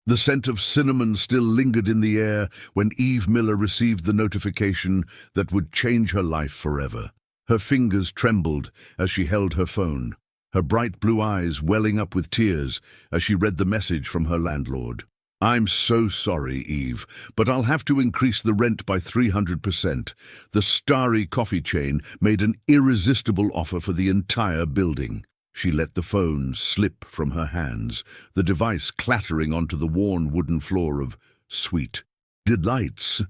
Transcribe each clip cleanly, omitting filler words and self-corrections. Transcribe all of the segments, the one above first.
The scent of cinnamon still lingered in the air when Eve Miller received the notification that would change her life forever. Her fingers trembled as she held her phone, her bright blue eyes welling up with tears as she read the message from her landlord. "I'm so sorry, Eve, but I'll have to increase the rent by 300%. The Starry coffee chain made an irresistible offer for the entire building." She let the phone slip from her hands, the device clattering onto the worn wooden floor of Sweet Delights,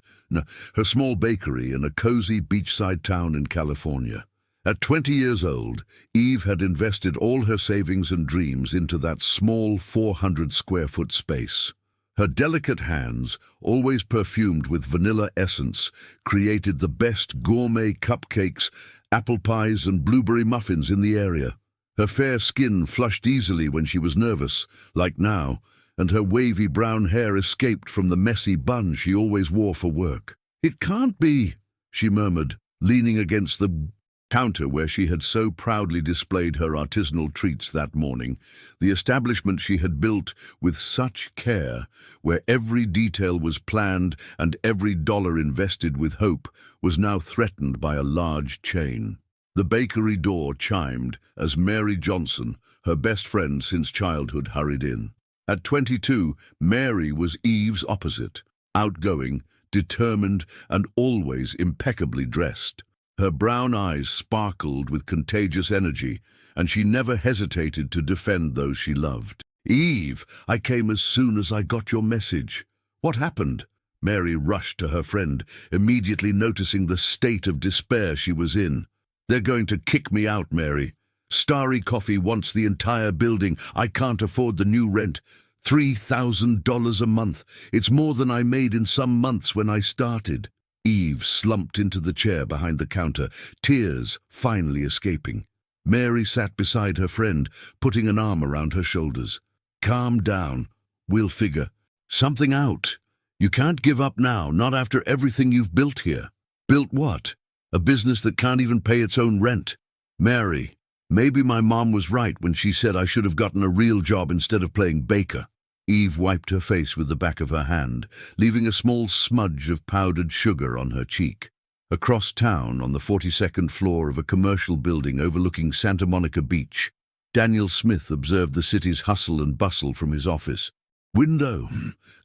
her small bakery in a cozy beachside town in California. At 20 years old, Eve had invested all her savings and dreams into that small 400-square-foot space. Her delicate hands, always perfumed with vanilla essence, created the best gourmet cupcakes, apple pies, and blueberry muffins in the area. Her fair skin flushed easily when she was nervous, like now, and her wavy brown hair escaped from the messy bun she always wore for work. "It can't be," she murmured, leaning against the counter where she had so proudly displayed her artisanal treats that morning. The establishment she had built with such care, where every detail was planned and every dollar invested with hope, was now threatened by a large chain. The bakery door chimed as Mary Johnson, her best friend since childhood, hurried in. At 22, Mary was Eve's opposite, outgoing, determined, and always impeccably dressed. Her brown eyes sparkled with contagious energy, and she never hesitated to defend those she loved. "Eve, I came as soon as I got your message. What happened?" Mary rushed to her friend, immediately noticing the state of despair she was in. "They're going to kick me out, Mary. Starry Coffee wants the entire building. I can't afford the new rent. $3,000 a month. It's more than I made in some months when I started." Eve slumped into the chair behind the counter, tears finally escaping. Mary sat beside her friend, putting an arm around her shoulders. "Calm down. We'll figure something out. You can't give up now, not after everything you've built here." "Built what? A business that can't even pay its own rent." "Mary, maybe my mom was right when she said I should have gotten a real job instead of playing baker." Eve wiped her face with the back of her hand, leaving a small smudge of powdered sugar on her cheek. Across town, on the 42nd floor of a commercial building overlooking Santa Monica Beach, Daniel Smith observed the city's hustle and bustle from his office window.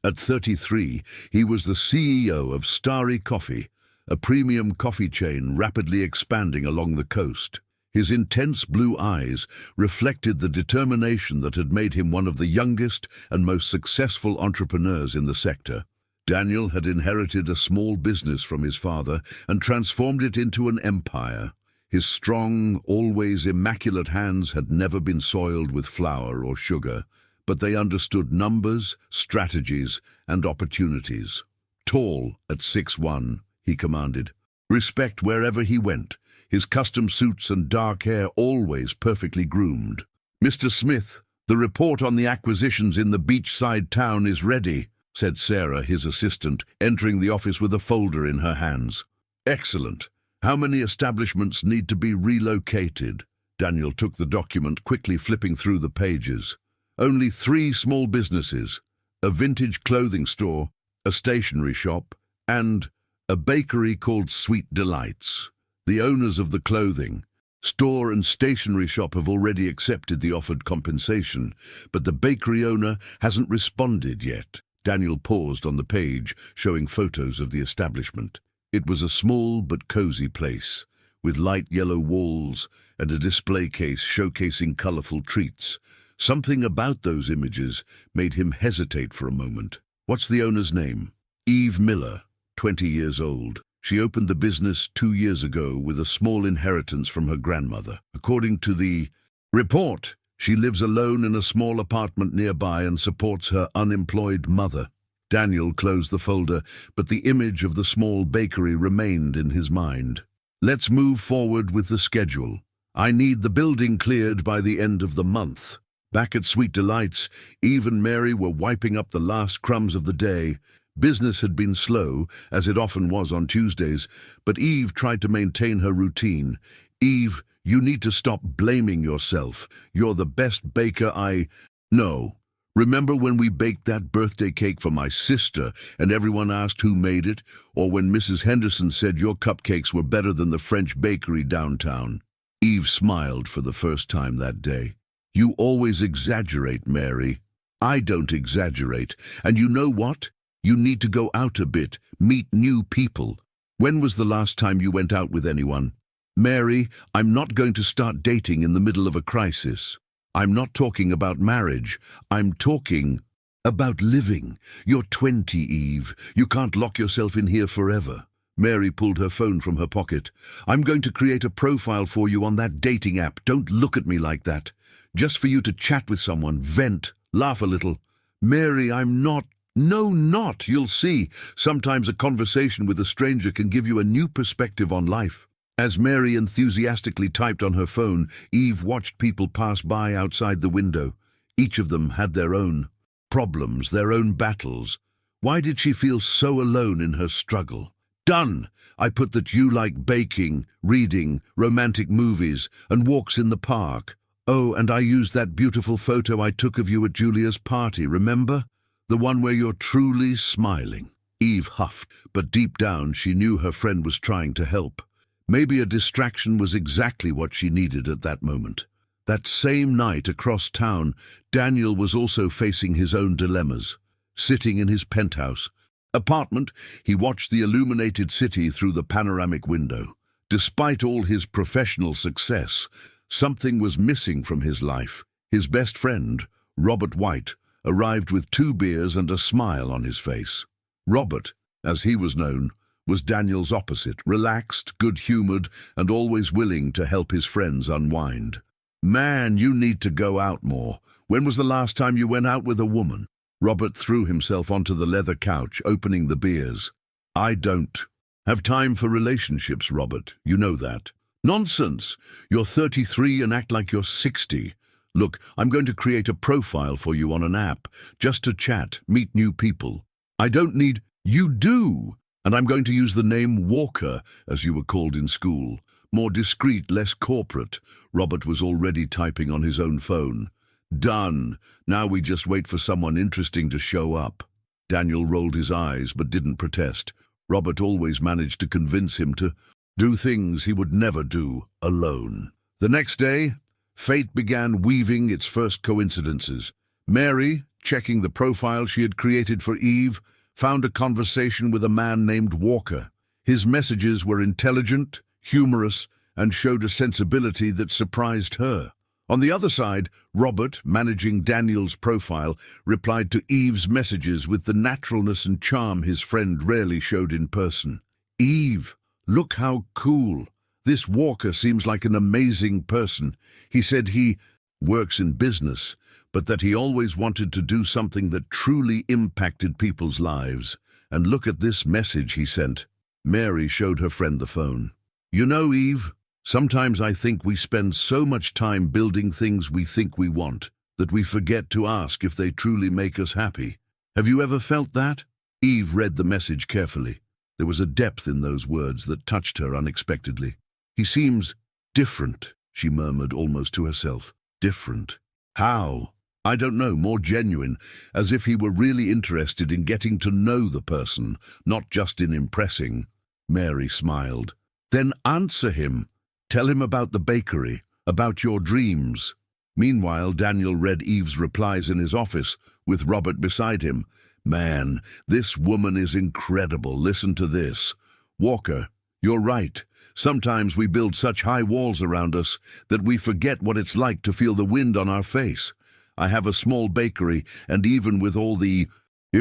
At 33, he was the CEO of Starry Coffee, a premium coffee chain rapidly expanding along the coast. His intense blue eyes reflected the determination that had made him one of the youngest and most successful entrepreneurs in the sector. Daniel had inherited a small business from his father and transformed it into an empire. His strong, always immaculate hands had never been soiled with flour or sugar, but they understood numbers, strategies, and opportunities. Tall at 6'1", he commanded. Respect wherever he went, his custom suits and dark hair always perfectly groomed. "Mr. Smith, the report on the acquisitions in the beachside town is ready," said Sarah, his assistant, entering the office with a folder in her hands. "Excellent. How many establishments need to be relocated?" Daniel took the document, quickly flipping through the pages. "Only 3 small businesses, a vintage clothing store, a stationery shop, and a bakery called Sweet Delights. The owners of the clothing store and stationery shop have already accepted the offered compensation, but the bakery owner hasn't responded yet." Daniel paused on the page, showing photos of the establishment. It was a small but cozy place, with light yellow walls and a display case showcasing colorful treats. Something about those images made him hesitate for a moment. "What's the owner's name?" "Eve Miller, 20 years old. She opened the business 2 years ago with a small inheritance from her grandmother. According to the report, she lives alone in a small apartment nearby and supports her unemployed mother." Daniel closed the folder, but the image of the small bakery remained in his mind. "Let's move forward with the schedule. I need the building cleared by the end of the month." Back at Sweet Delights, Eve and Mary were wiping up the last crumbs of the day. Business had been slow, as it often was on Tuesdays, but Eve tried to maintain her routine. "Eve, you need to stop blaming yourself. You're the best baker I know." Remember when we baked that birthday cake for my sister and everyone asked who made it? Or when Mrs. Henderson said your cupcakes were better than the French bakery downtown? Eve smiled for the first time that day. You always exaggerate, Mary. I don't exaggerate. And you know what? You need to go out a bit, meet new people. When was the last time you went out with anyone? Mary, I'm not going to start dating in the middle of a crisis. I'm not talking about marriage. I'm talking about living. You're 20, Eve. You can't lock yourself in here forever. Mary pulled her phone from her pocket. I'm going to create a profile for you on that dating app. Don't look at me like that. Just for you to chat with someone, vent, laugh a little. Mary, I'm not. No, not. You'll see. Sometimes a conversation with a stranger can give you a new perspective on life. As Mary enthusiastically typed on her phone, Eve watched people pass by outside the window. Each of them had their own problems, their own battles. Why did she feel so alone in her struggle? Done! I put that you like baking, reading, romantic movies, and walks in the park. Oh, and I used that beautiful photo I took of you at Julia's party, remember? The one where you're truly smiling. Eve huffed, but deep down she knew her friend was trying to help. Maybe a distraction was exactly what she needed at that moment. That same night across town, Daniel was also facing his own dilemmas. Sitting in his penthouse apartment, he watched the illuminated city through the panoramic window. Despite all his professional success, something was missing from his life. His best friend, Robert White, arrived with 2 beers and a smile on his face. Robert, as he was known, was Daniel's opposite, relaxed, good-humored, and always willing to help his friends unwind. Man, you need to go out more. When was the last time you went out with a woman? Robert threw himself onto the leather couch, opening the beers. I don't have time for relationships, Robert. You know that. Nonsense. You're 33 and act like you're 60. Look, I'm going to create a profile for you on an app, just to chat, meet new people. I don't need... You do! And I'm going to use the name Walker, as you were called in school. More discreet, less corporate. Robert was already typing on his own phone. Done. Now we just wait for someone interesting to show up. Daniel rolled his eyes, but didn't protest. Robert always managed to convince him to do things he would never do alone. The next day, fate began weaving its first coincidences. Mary, checking the profile she had created for Eve, found a conversation with a man named Walker. His messages were intelligent, humorous, and showed a sensibility that surprised her. On the other side, Robert, managing Daniel's profile, replied to Eve's messages with the naturalness and charm his friend rarely showed in person. Eve, look how cool. This Walker seems like an amazing person. He said he works in business, but that he always wanted to do something that truly impacted people's lives. And look at this message he sent. Mary showed her friend the phone. You know, Eve, sometimes I think we spend so much time building things we think we want that we forget to ask if they truly make us happy. Have you ever felt that? Eve read the message carefully. There was a depth in those words that touched her unexpectedly. He seems different, she murmured almost to herself. Different. How? I don't know, more genuine, as if he were really interested in getting to know the person, not just in impressing. Mary smiled. Then answer him. Tell him about the bakery, about your dreams. Meanwhile, Daniel read Eve's replies in his office, with Robert beside him. Man, this woman is incredible. Listen to this. Walker, you're right. Sometimes we build such high walls around us that we forget what it's like to feel the wind on our face. I have a small bakery, and even with all the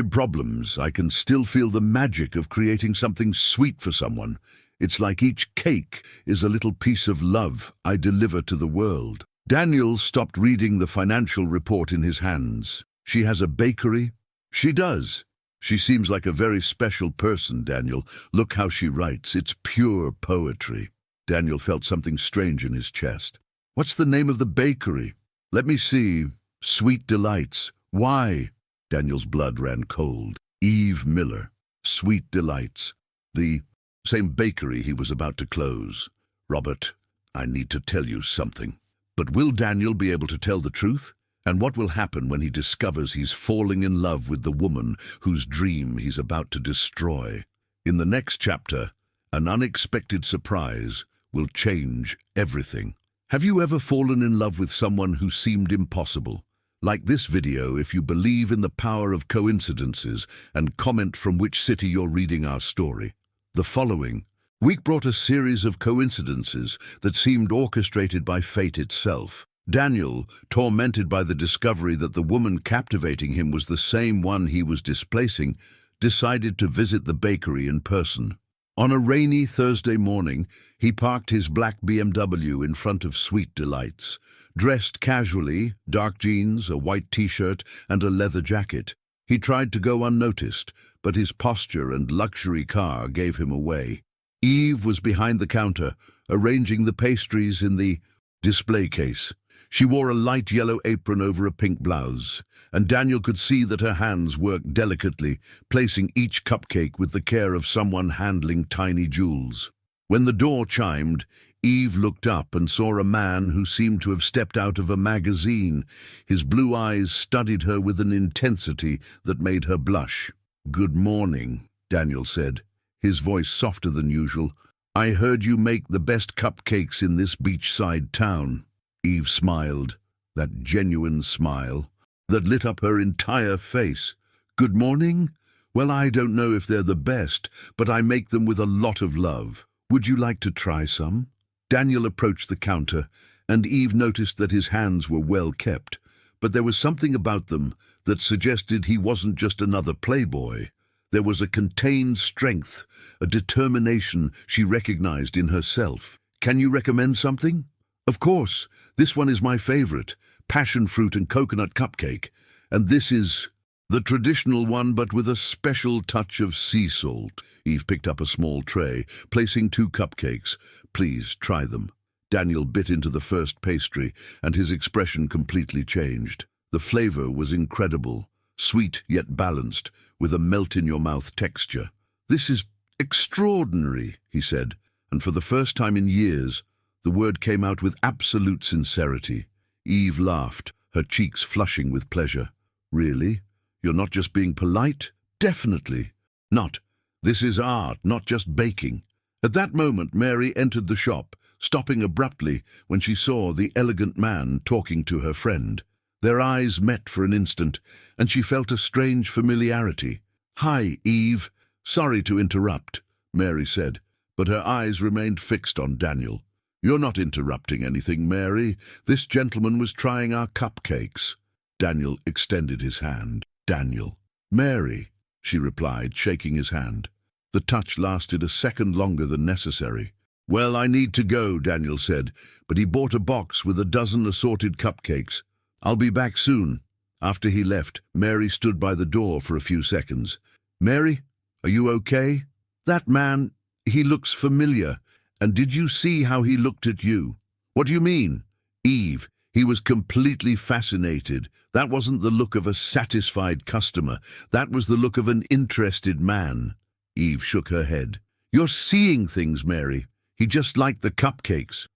problems, I can still feel the magic of creating something sweet for someone. It's like each cake is a little piece of love I deliver to the world. Daniel stopped reading the financial report in his hands. She has a bakery? She does. She seems like a very special person, Daniel. Look how she writes. It's pure poetry. Daniel felt something strange in his chest. What's the name of the bakery? Let me see. Sweet Delights. Why? Daniel's blood ran cold. Eve Miller. Sweet Delights. The same bakery he was about to close. Robert, I need to tell you something. But will Daniel be able to tell the truth? And what will happen when he discovers he's falling in love with the woman whose dream he's about to destroy? In the next chapter, an unexpected surprise will change everything. Have you ever fallen in love with someone who seemed impossible? Like this video if you believe in the power of coincidences, and comment from which city you're reading our story. The following week brought a series of coincidences that seemed orchestrated by fate itself. Daniel, tormented by the discovery that the woman captivating him was the same one he was displacing, decided to visit the bakery in person. On a rainy Thursday morning, he parked his black BMW in front of Sweet Delights. Dressed casually, dark jeans, a white t-shirt, and a leather jacket, he tried to go unnoticed, but his posture and luxury car gave him away. Eve was behind the counter, arranging the pastries in the display case. She wore a light yellow apron over a pink blouse, and Daniel could see that her hands worked delicately, placing each cupcake with the care of someone handling tiny jewels. When the door chimed, Eve looked up and saw a man who seemed to have stepped out of a magazine. His blue eyes studied her with an intensity that made her blush. "Good morning," Daniel said, his voice softer than usual. "I heard you make the best cupcakes in this beachside town." Eve smiled, that genuine smile that lit up her entire face. "Good morning? Well, I don't know if they're the best, but I make them with a lot of love. Would you like to try some?" Daniel approached the counter, and Eve noticed that his hands were well kept, but there was something about them that suggested he wasn't just another playboy. There was a contained strength, a determination she recognized in herself. "Can you recommend something?" "Of course. This one is my favorite, passion fruit and coconut cupcake. And this is the traditional one, but with a special touch of sea salt." Eve picked up a small tray, placing 2 cupcakes. "Please, try them." Daniel bit into the first pastry, and his expression completely changed. The flavor was incredible, sweet yet balanced, with a melt-in-your-mouth texture. "This is extraordinary," he said, and for the first time in years, the word came out with absolute sincerity. Eve laughed, her cheeks flushing with pleasure. "Really? You're not just being polite?" "Definitely not. This is art, not just baking." At that moment, Mary entered the shop, stopping abruptly when she saw the elegant man talking to her friend. Their eyes met for an instant, and she felt a strange familiarity. "Hi, Eve. Sorry to interrupt," Mary said, but her eyes remained fixed on Daniel. "You're not interrupting anything, Mary. This gentleman was trying our cupcakes." Daniel extended his hand. "Daniel." "Mary," she replied, shaking his hand. The touch lasted a second longer than necessary. "Well, I need to go," Daniel said, but he bought a box with a dozen assorted cupcakes. "I'll be back soon." After he left, Mary stood by the door for a few seconds. "Mary, are you okay? That man, he looks familiar. And did you see how he looked at you?" "What do you mean?" "Eve, he was completely fascinated. That wasn't the look of a satisfied customer. That was the look of an interested man." Eve shook her head. "You're seeing things, Mary. He just liked the cupcakes."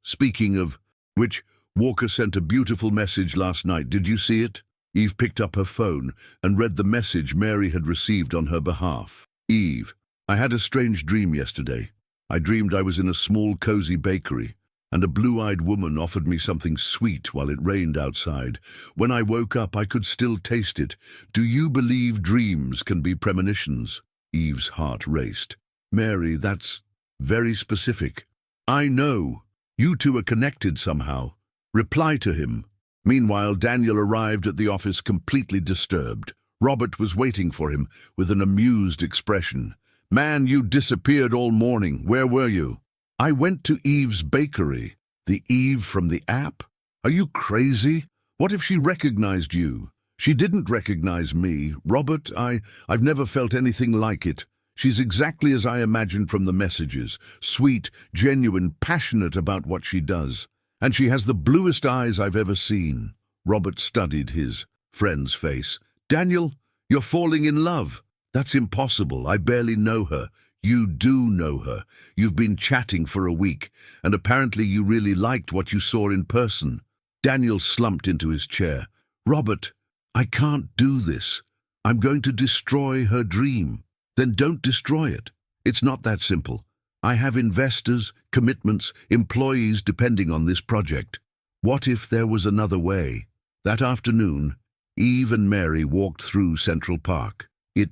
Speaking of which, Walker sent a beautiful message last night. Did you see it?" Eve picked up her phone and read the message Mary had received on her behalf. "Eve, I had a strange dream yesterday. I dreamed I was in a small, cozy bakery, and a blue-eyed woman offered me something sweet while it rained outside. When I woke up, I could still taste it. Do you believe dreams can be premonitions?" Eve's heart raced. "Mary, that's very specific." "I know. You two are connected somehow. Reply to him." Meanwhile, Daniel arrived at the office completely disturbed. Robert was waiting for him with an amused expression. "Man, you disappeared all morning. Where were you?" "I went to Eve's bakery." "The Eve from the app? Are you crazy? What if she recognized you?" "She didn't recognize me. Robert, I've never felt anything like it. She's exactly as I imagined from the messages. Sweet, genuine, passionate about what she does. And she has the bluest eyes I've ever seen." Robert studied his friend's face. "Daniel, you're falling in love." "That's impossible. I barely know her." "You do know her. You've been chatting for a week, and apparently you really liked what you saw in person." Daniel slumped into his chair. "Robert, I can't do this. I'm going to destroy her dream." "Then don't destroy it. It's not that simple. I have investors, commitments, employees depending on this project. What if there was another way?" That afternoon, Eve and Mary walked through Central Park. It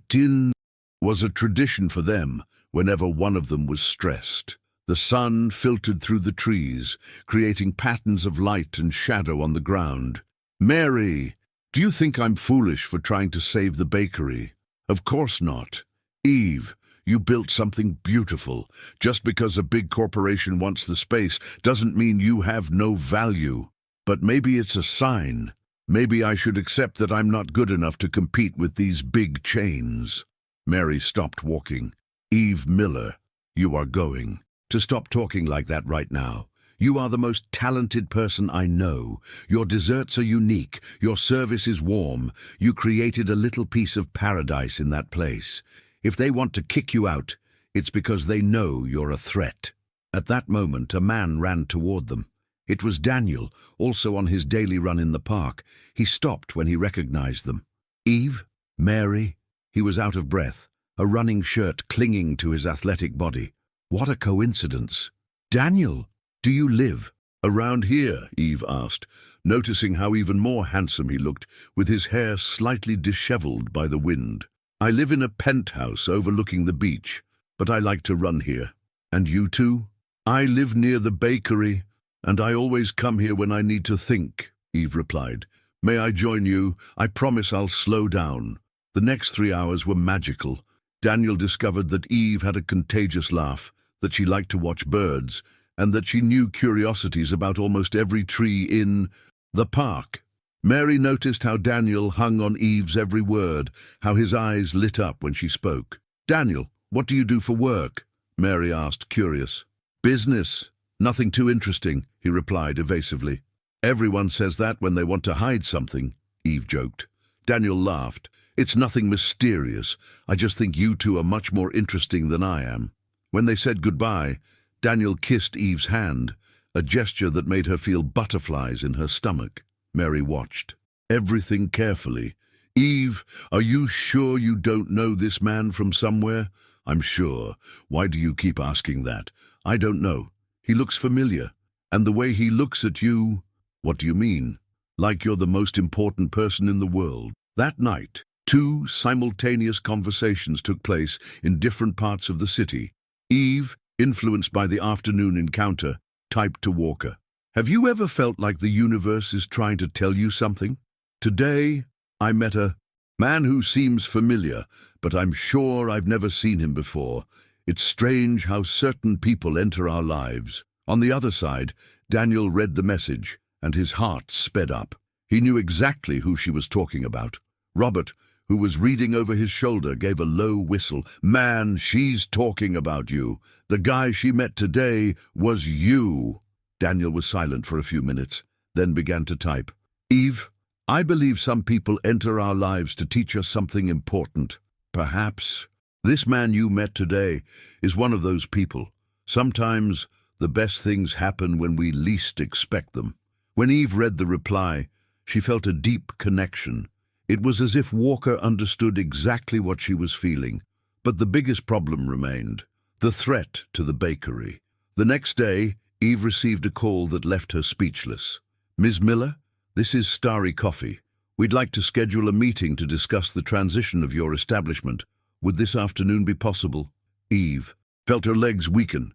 was a tradition for them whenever one of them was stressed. The sun filtered through the trees, creating patterns of light and shadow on the ground. "Mary, do you think I'm foolish for trying to save the bakery?" "Of course not." "Eve, you built something beautiful. Just because a big corporation wants the space doesn't mean you have no value. But maybe it's a sign. Maybe I should accept that I'm not good enough to compete with these big chains." Mary stopped walking. "Eve Miller, you are going to stop talking like that right now. You are the most talented person I know. Your desserts are unique. Your service is warm. You created a little piece of paradise in that place. If they want to kick you out, it's because they know you're a threat." At that moment, a man ran toward them. It was Daniel, also on his daily run in the park. He stopped when he recognized them. "Eve? Mary?" He was out of breath, a running shirt clinging to his athletic body. What a coincidence. "Daniel, do you live around here?" Eve asked, noticing how even more handsome he looked, with his hair slightly disheveled by the wind. "I live in a penthouse overlooking the beach, but I like to run here." "And you too?" "I live near the bakery, and I always come here when I need to think," Eve replied. "May I join you? I promise I'll slow down." The next 3 hours were magical. Daniel discovered that Eve had a contagious laugh, that she liked to watch birds, and that she knew curiosities about almost every tree in the park. Mary noticed how Daniel hung on Eve's every word, how his eyes lit up when she spoke. "Daniel, what do you do for work?" Mary asked, curious. "Business. Nothing too interesting," he replied evasively. "Everyone says that when they want to hide something," Eve joked. Daniel laughed. "It's nothing mysterious. I just think you two are much more interesting than I am." When they said goodbye, Daniel kissed Eve's hand, a gesture that made her feel butterflies in her stomach. Mary watched everything carefully. "Eve, are you sure you don't know this man from somewhere?" "I'm sure. Why do you keep asking that?" "I don't know. He looks familiar. And the way he looks at you—" "What do you mean?" "Like you're the most important person in the world." That night, 2 simultaneous conversations took place in different parts of the city. Eve, influenced by the afternoon encounter, typed to Walker, "Have you ever felt like the universe is trying to tell you something? Today, I met a man who seems familiar, but I'm sure I've never seen him before. It's strange how certain people enter our lives." On the other side, Daniel read the message, and his heart sped up. He knew exactly who she was talking about. Robert, who was reading over his shoulder, gave a low whistle. "Man, she's talking about you. The guy she met today was you." Daniel was silent for a few minutes, then began to type. "Eve, I believe some people enter our lives to teach us something important. Perhaps this man you met today is one of those people. Sometimes the best things happen when we least expect them." When Eve read the reply, she felt a deep connection. It was as if Walker understood exactly what she was feeling. But the biggest problem remained: the threat to the bakery. The next day, Eve received a call that left her speechless. "Ms. Miller, this is Starry Coffee. We'd like to schedule a meeting to discuss the transition of your establishment. Would this afternoon be possible?" Eve felt her legs weaken.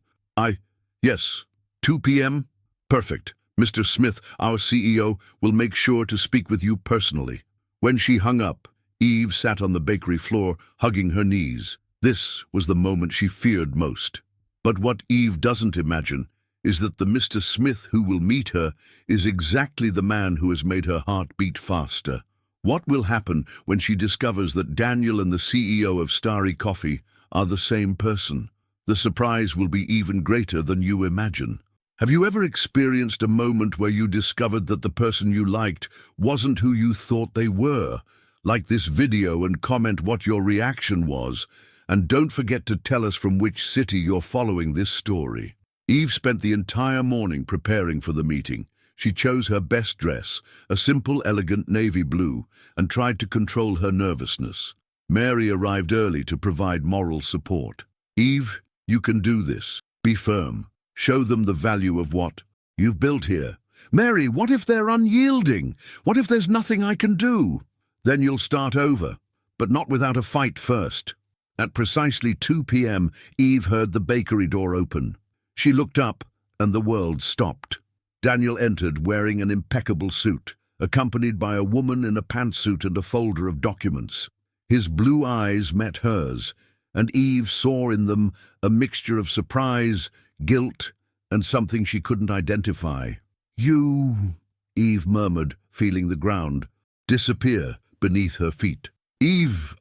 Yes, 2 p.m.? Perfect. Mr. Smith, our CEO, will make sure to speak with you personally." When she hung up, Eve sat on the bakery floor, hugging her knees. This was the moment she feared most. But what Eve doesn't imagine is that the Mr. Smith who will meet her is exactly the man who has made her heart beat faster. What will happen when she discovers that Daniel and the CEO of Starry Coffee are the same person? The surprise will be even greater than you imagine. Have you ever experienced a moment where you discovered that the person you liked wasn't who you thought they were? Like this video and comment what your reaction was. And don't forget to tell us from which city you're following this story. Eve spent the entire morning preparing for the meeting. She chose her best dress, a simple, elegant navy blue, and tried to control her nervousness. Mary arrived early to provide moral support. Eve, you can do this. Be firm. Show them the value of what you've built here. Mary, what if they're unyielding? What if there's nothing I can do? Then you'll start over, but not without a fight first. At precisely 2 p.m., Eve heard the bakery door open. She looked up, and the world stopped. Daniel entered wearing an impeccable suit, accompanied by a woman in a pantsuit and a folder of documents. His blue eyes met hers, and Eve saw in them a mixture of surprise, guilt, and something she couldn't identify. "You," Eve murmured, feeling the ground disappear beneath her feet. "Eve,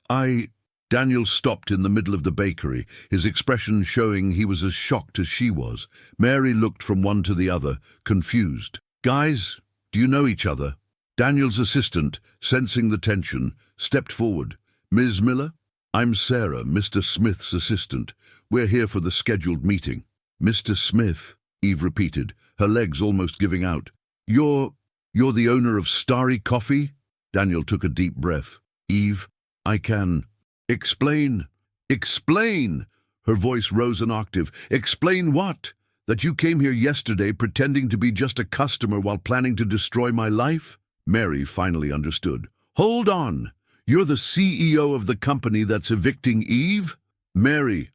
Daniel stopped in the middle of the bakery, his expression showing he was as shocked as she was. Mary looked from one to the other, confused. "Guys, do you know each other?" Daniel's assistant, sensing the tension, stepped forward. "Ms. Miller? I'm Sarah, Mr. Smith's assistant. We're here for the scheduled meeting." "Mr. Smith," Eve repeated, her legs almost giving out. You're the owner of Starry Coffee?" Daniel took a deep breath. "Eve, I can." Explain. Explain!" Her voice rose an octave. "Explain what? That you came here yesterday pretending to be just a customer while planning to destroy my life?" Mary finally understood. "Hold on! You're the CEO of the company that's evicting Eve?" "Mary,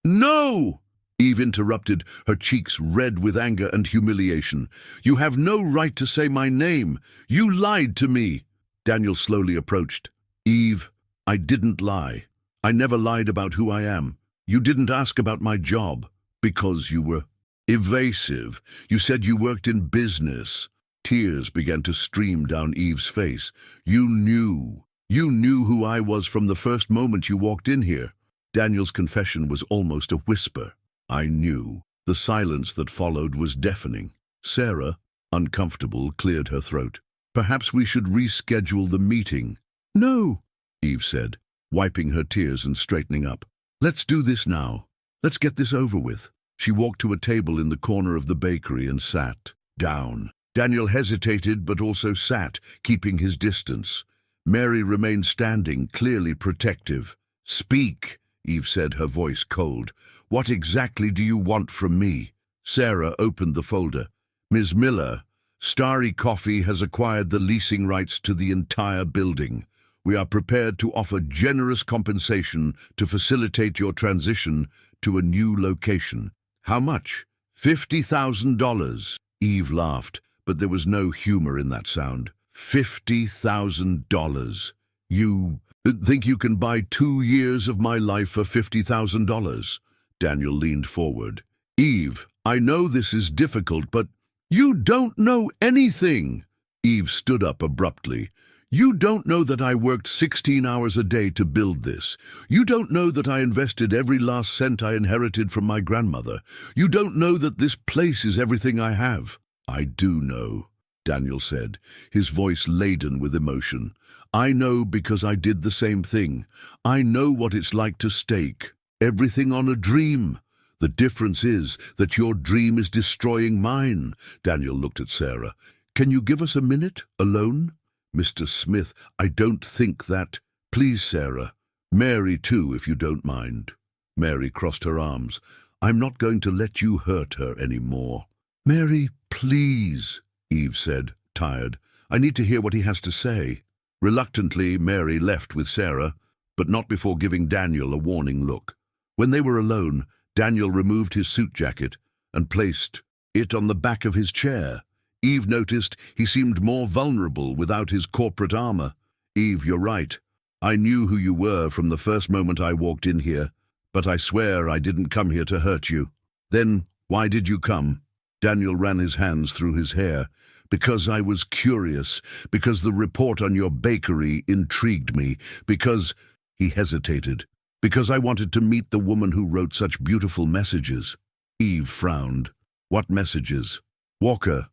No!" Eve interrupted, her cheeks red with anger and humiliation. "You have no right to say my name. You lied to me." Daniel slowly approached. "Eve, I didn't lie. I never lied about who I am. You didn't ask about my job because you were evasive. You said you worked in business." Tears began to stream down Eve's face. You knew who I was from the first moment you walked in here." Daniel's confession was almost a whisper. "I knew." The silence that followed was deafening. Sarah, uncomfortable, cleared her throat. "Perhaps we should reschedule the meeting." "No," Eve said, wiping her tears and straightening up. "Let's do this now. Let's get this over with." She walked to a table in the corner of the bakery and sat down. Daniel hesitated but also sat, keeping his distance. Mary remained standing, clearly protective. "Speak," Eve said, her voice cold. "What exactly do you want from me?" Sarah opened the folder. "Ms. Miller, Starry Coffee has acquired the leasing rights to the entire building. We are prepared to offer generous compensation to facilitate your transition to a new location." "How much?" $50,000. Eve laughed, but there was no humor in that sound. $50,000. "You think you can buy 2 years of my life for $50,000? Daniel leaned forward. "Eve, I know this is difficult, but you don't know anything." Eve stood up abruptly. "You don't know that I worked 16 hours a day to build this. You don't know that I invested every last cent I inherited from my grandmother. You don't know that this place is everything I have." "I do know," Daniel said, his voice laden with emotion. "I know because I did the same thing. I know what it's like to stake everything on a dream. The difference is that your dream is destroying mine." Daniel looked at Sarah. "Can you give us a minute, alone?" "Mr. Smith, I don't think that—" "Please, Sarah. Mary, too, if you don't mind." Mary crossed her arms. "I'm not going to let you hurt her anymore." "Mary, please," Eve said, tired. "I need to hear what he has to say." Reluctantly, Mary left with Sarah, but not before giving Daniel a warning look. When they were alone, Daniel removed his suit jacket and placed it on the back of his chair. Eve noticed he seemed more vulnerable without his corporate armor. "Eve, you're right. I knew who you were from the first moment I walked in here, but I swear I didn't come here to hurt you." "Then why did you come?" Daniel ran his hands through his hair. "Because I was curious, because the report on your bakery intrigued me, because—" He hesitated. "Because I wanted to meet the woman who wrote such beautiful messages." Eve frowned. "What messages?" "Walker.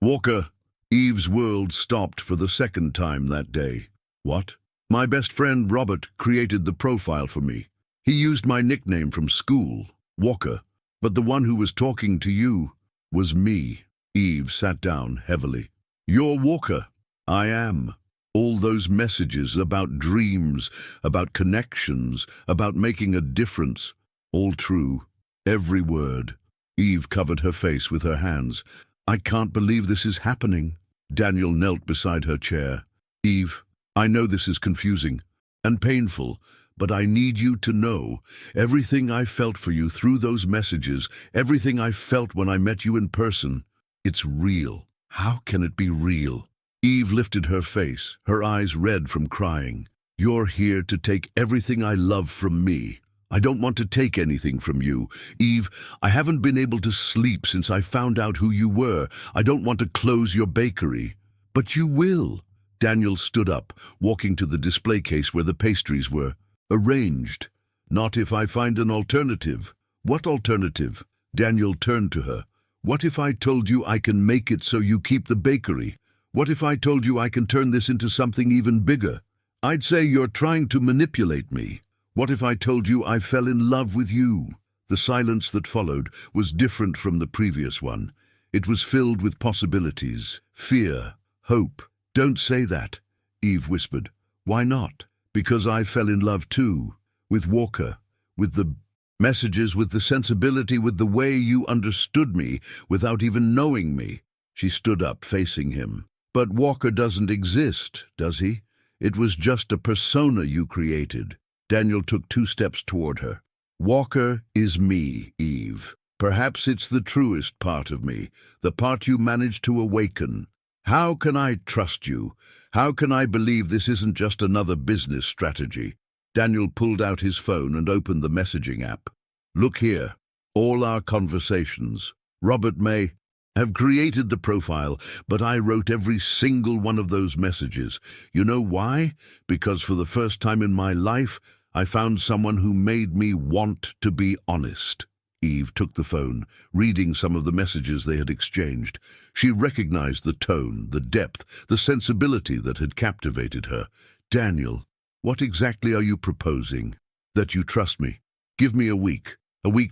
Walker." Eve's world stopped for the second time that day. "What?" "My best friend Robert created the profile for me. He used my nickname from school, Walker. But the one who was talking to you was me." Eve sat down heavily. "You're Walker." "I am. All those messages about dreams, about connections, about making a difference. All true. Every word." Eve covered her face with her hands. "I can't believe this is happening." Daniel knelt beside her chair. "Eve, I know this is confusing and painful, but I need you to know everything I felt for you through those messages, everything I felt when I met you in person. It's real." "How can it be real?" Eve lifted her face, her eyes red from crying. "You're here to take everything I love from me. I don't want to take anything from you. Eve, I haven't been able to sleep since I found out who you were. I don't want to close your bakery." "But you will." Daniel stood up, walking to the display case where the pastries were arranged. "Not if I find an alternative." "What alternative?" Daniel turned to her. "What if I told you I can make it so you keep the bakery? What if I told you I can turn this into something even bigger?" "I'd say you're trying to manipulate me." "What if I told you I fell in love with you?" The silence that followed was different from the previous one. It was filled with possibilities, fear, hope. "Don't say that," Eve whispered. "Why not?" "Because I fell in love too. With Walker. With the messages, with the sensibility, with the way you understood me without even knowing me." She stood up, facing him. "But Walker doesn't exist, does he? It was just a persona you created." Daniel took 2 steps toward her. "Walker is me, Eve. Perhaps it's the truest part of me, the part you managed to awaken. How can I trust you? How can I believe this isn't just another business strategy?" Daniel pulled out his phone and opened the messaging app. "Look here. All our conversations. Robert may have created the profile, but I wrote every single one of those messages. You know why? Because for the first time in my life, I found someone who made me want to be honest." Eve took the phone, reading some of the messages they had exchanged. She recognized the tone, the depth, the sensibility that had captivated her. "Daniel, what exactly are you proposing?" "That you trust me. Give me a week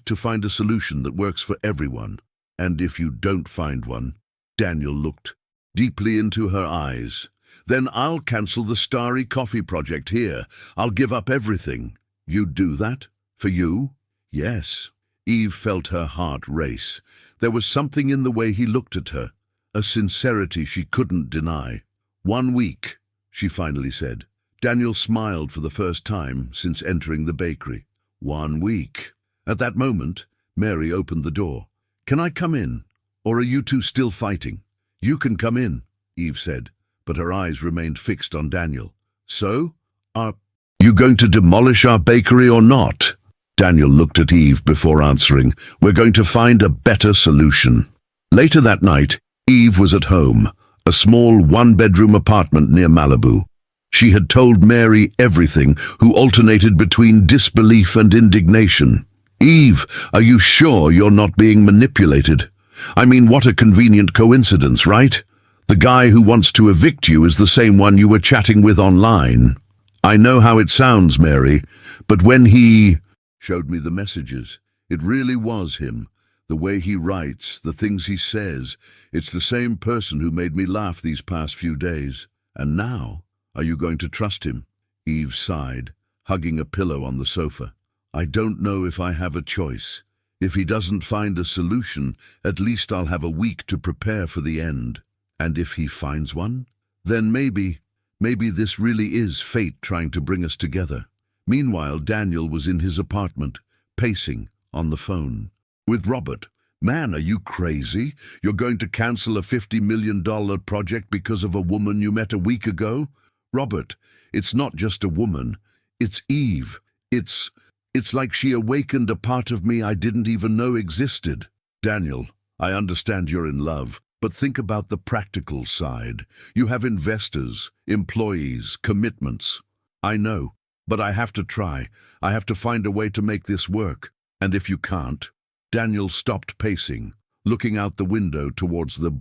to find a solution that works for everyone. And if you don't find one," Daniel looked deeply into her eyes, "then I'll cancel the Starry Coffee project here. I'll give up everything." "You'd do that? For you?" "Yes." Eve felt her heart race. There was something in the way he looked at her, a sincerity she couldn't deny. "1 week," she finally said. Daniel smiled for the first time since entering the bakery. 1 week. At that moment, Mary opened the door. "Can I come in? Or are you two still fighting?" "You can come in," Eve said, but her eyes remained fixed on Daniel. "So? Are you going to demolish our bakery or not?" Daniel looked at Eve before answering. "We're going to find a better solution." Later that night, Eve was at home, a small 1-bedroom apartment near Malibu. She had told Mary everything, who alternated between disbelief and indignation. "Eve, are you sure you're not being manipulated? I mean, what a convenient coincidence, right? The guy who wants to evict you is the same one you were chatting with online." "I know how it sounds, Mary, but when he showed me the messages, it really was him. The way he writes, the things he says, it's the same person who made me laugh these past few days. And now, are you going to trust him?" Eve sighed, hugging a pillow on the sofa. "I don't know if I have a choice. If he doesn't find a solution, at least I'll have a week to prepare for the end. And if he finds one, then maybe this really is fate trying to bring us together." Meanwhile, Daniel was in his apartment, pacing on the phone. "With Robert. Man, are you crazy? You're going to cancel a $50 million project because of a woman you met a week ago? Robert, it's not just a woman. It's Eve. It's like she awakened a part of me I didn't even know existed." "Daniel, I understand you're in love, but think about the practical side. You have investors, employees, commitments." "I know. But I have to try. I have to find a way to make this work. And if you can't—" Daniel stopped pacing, looking out the window towards the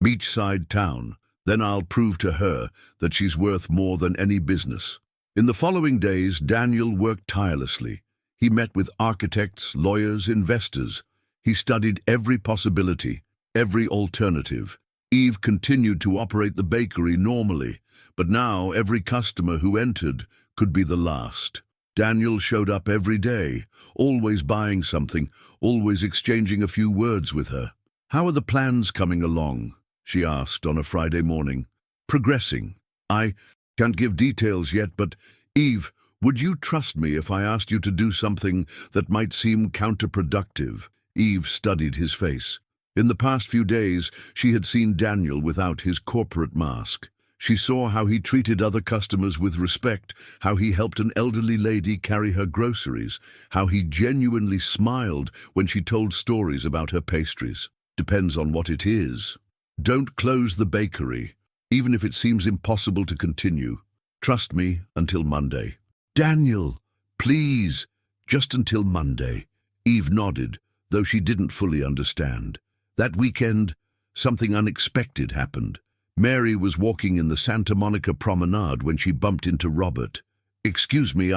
beachside town. "Then I'll prove to her that she's worth more than any business." In the following days, Daniel worked tirelessly. He met with architects, lawyers, investors. He studied every possibility, every alternative. Eve continued to operate the bakery normally, but now every customer who entered could be the last. Daniel showed up every day, always buying something, always exchanging a few words with her. "How are the plans coming along?" she asked on a Friday morning. "Progressing. I can't give details yet, but Eve, would you trust me if I asked you to do something that might seem counterproductive?" Eve studied his face. In the past few days, she had seen Daniel without his corporate mask. She saw how he treated other customers with respect, how he helped an elderly lady carry her groceries, how he genuinely smiled when she told stories about her pastries. Depends on what it is. Don't close the bakery, even if it seems impossible to continue. Trust me until Monday. Daniel, please, just until Monday. Eve nodded, though she didn't fully understand. That weekend, something unexpected happened. Mary was walking in the Santa Monica promenade when she bumped into Robert. "Excuse me,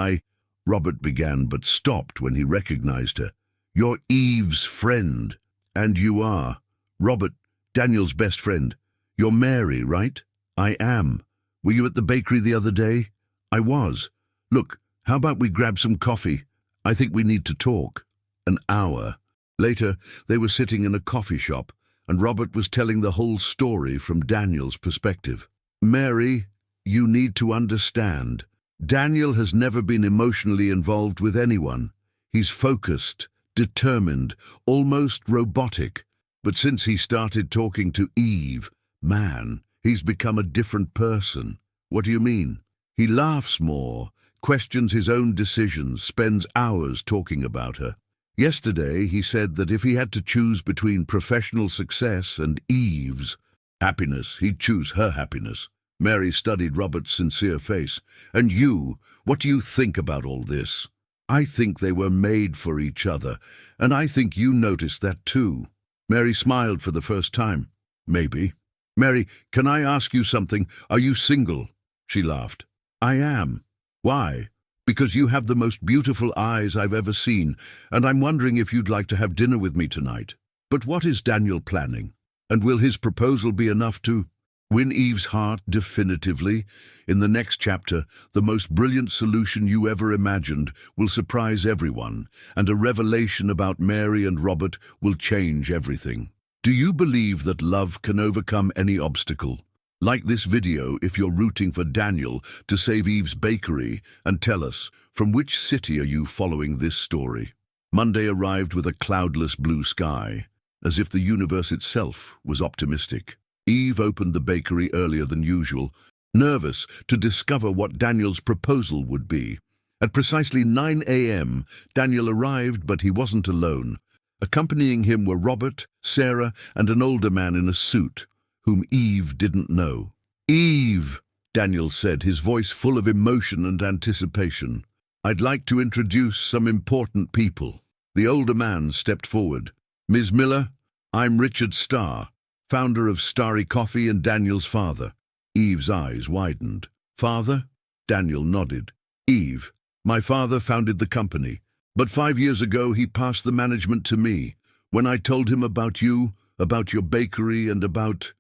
Robert began, but stopped when he recognized her. "You're Eve's friend." "And you are." "Robert, Daniel's best friend. You're Mary, right?" "I am. Were you at the bakery the other day?" "I was. Look, how about we grab some coffee? I think we need to talk." An hour later, they were sitting in a coffee shop, and Robert was telling the whole story from Daniel's perspective. "Mary, you need to understand. Daniel has never been emotionally involved with anyone. He's focused, determined, almost robotic. But since he started talking to Eve, man, he's become a different person." "What do you mean?" "He laughs more, questions his own decisions, spends hours talking about her. Yesterday, he said that if he had to choose between professional success and Eve's happiness, he'd choose her happiness." Mary studied Robert's sincere face. "And you, what do you think about all this?" "I think they were made for each other, and I think you noticed that too." Mary smiled for the first time. "Maybe." "Mary, can I ask you something? Are you single?" She laughed. "I am." "Why?" "Because you have the most beautiful eyes I've ever seen, and I'm wondering if you'd like to have dinner with me tonight." "But what is Daniel planning? And will his proposal be enough to win Eve's heart definitively? In the next chapter, the most brilliant solution you ever imagined will surprise everyone, and a revelation about Mary and Robert will change everything. Do you believe that love can overcome any obstacle? Like this video if you're rooting for Daniel to save Eve's bakery, and tell us, from which city are you following this story? Monday arrived with a cloudless blue sky, as if the universe itself was optimistic. Eve opened the bakery earlier than usual, nervous to discover what Daniel's proposal would be. At precisely 9 a.m., Daniel arrived, but he wasn't alone. Accompanying him were Robert, Sarah, and an older man in a suit, whom Eve didn't know. "Eve," Daniel said, his voice full of emotion and anticipation, "I'd like to introduce some important people." The older man stepped forward. "Ms. Miller, I'm Richard Starr, founder of Starry Coffee and Daniel's father." Eve's eyes widened. "Father?" Daniel nodded. "Eve, my father founded the company, but 5 years ago he passed the management to me. When I told him about you, about your bakery, and about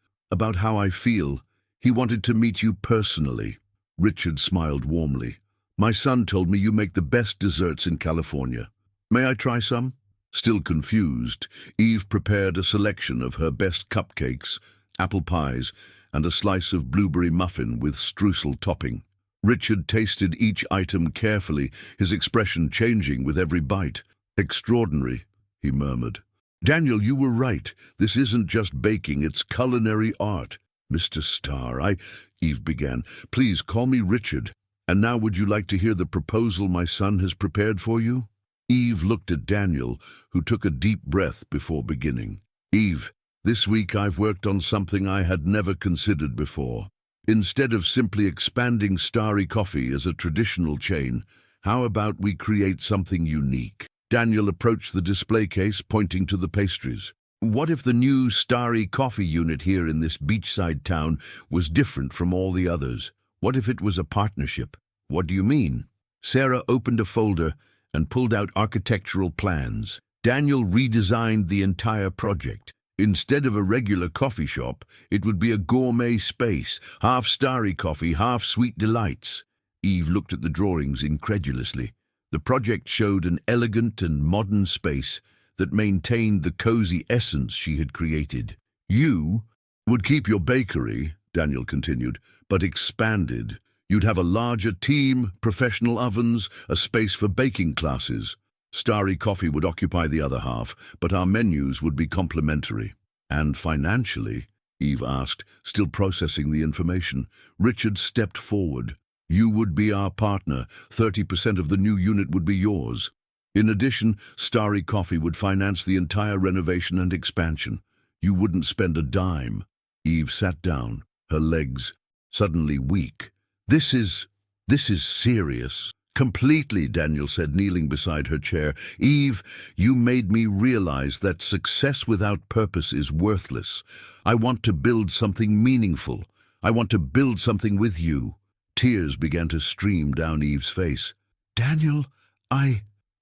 how I feel, he wanted to meet you personally." Richard smiled warmly. "My son told me you make the best desserts in California. May I try some?" Still confused, Eve prepared a selection of her best cupcakes, apple pies, and a slice of blueberry muffin with streusel topping. Richard tasted each item carefully, his expression changing with every bite. "Extraordinary," he murmured. "Daniel, you were right. This isn't just baking, it's culinary art." "Mr. Starr, Eve began. "Please call me Richard. And now would you like to hear the proposal my son has prepared for you?" Eve looked at Daniel, who took a deep breath before beginning. "Eve, this week I've worked on something I had never considered before. Instead of simply expanding Starry Coffee as a traditional chain, how about we create something unique?" Daniel approached the display case, pointing to the pastries. "What if the new Starry Coffee unit here in this beachside town was different from all the others? What if it was a partnership?" "What do you mean?" Sarah opened a folder and pulled out architectural plans. Daniel redesigned the entire project. Instead of a regular coffee shop, it would be a gourmet space, half starry coffee, half sweet delights. Eve looked at the drawings incredulously. The project showed an elegant and modern space that maintained the cozy essence she had created. You would keep your bakery, Daniel continued, but expanded. You'd have a larger team, professional ovens, a space for baking classes. Starry Coffee would occupy the other half, but our menus would be complementary. And financially, Eve asked, still processing the information. Richard stepped forward. You would be our partner. 30% of the new unit would be yours. In addition, Starry Coffee would finance the entire renovation and expansion. You wouldn't spend a dime. Eve sat down, her legs suddenly weak. This is serious. Completely, Daniel said, kneeling beside her chair. Eve, you made me realize that success without purpose is worthless. I want to build something meaningful. I want to build something with you. Tears began to stream down Eve's face. Daniel,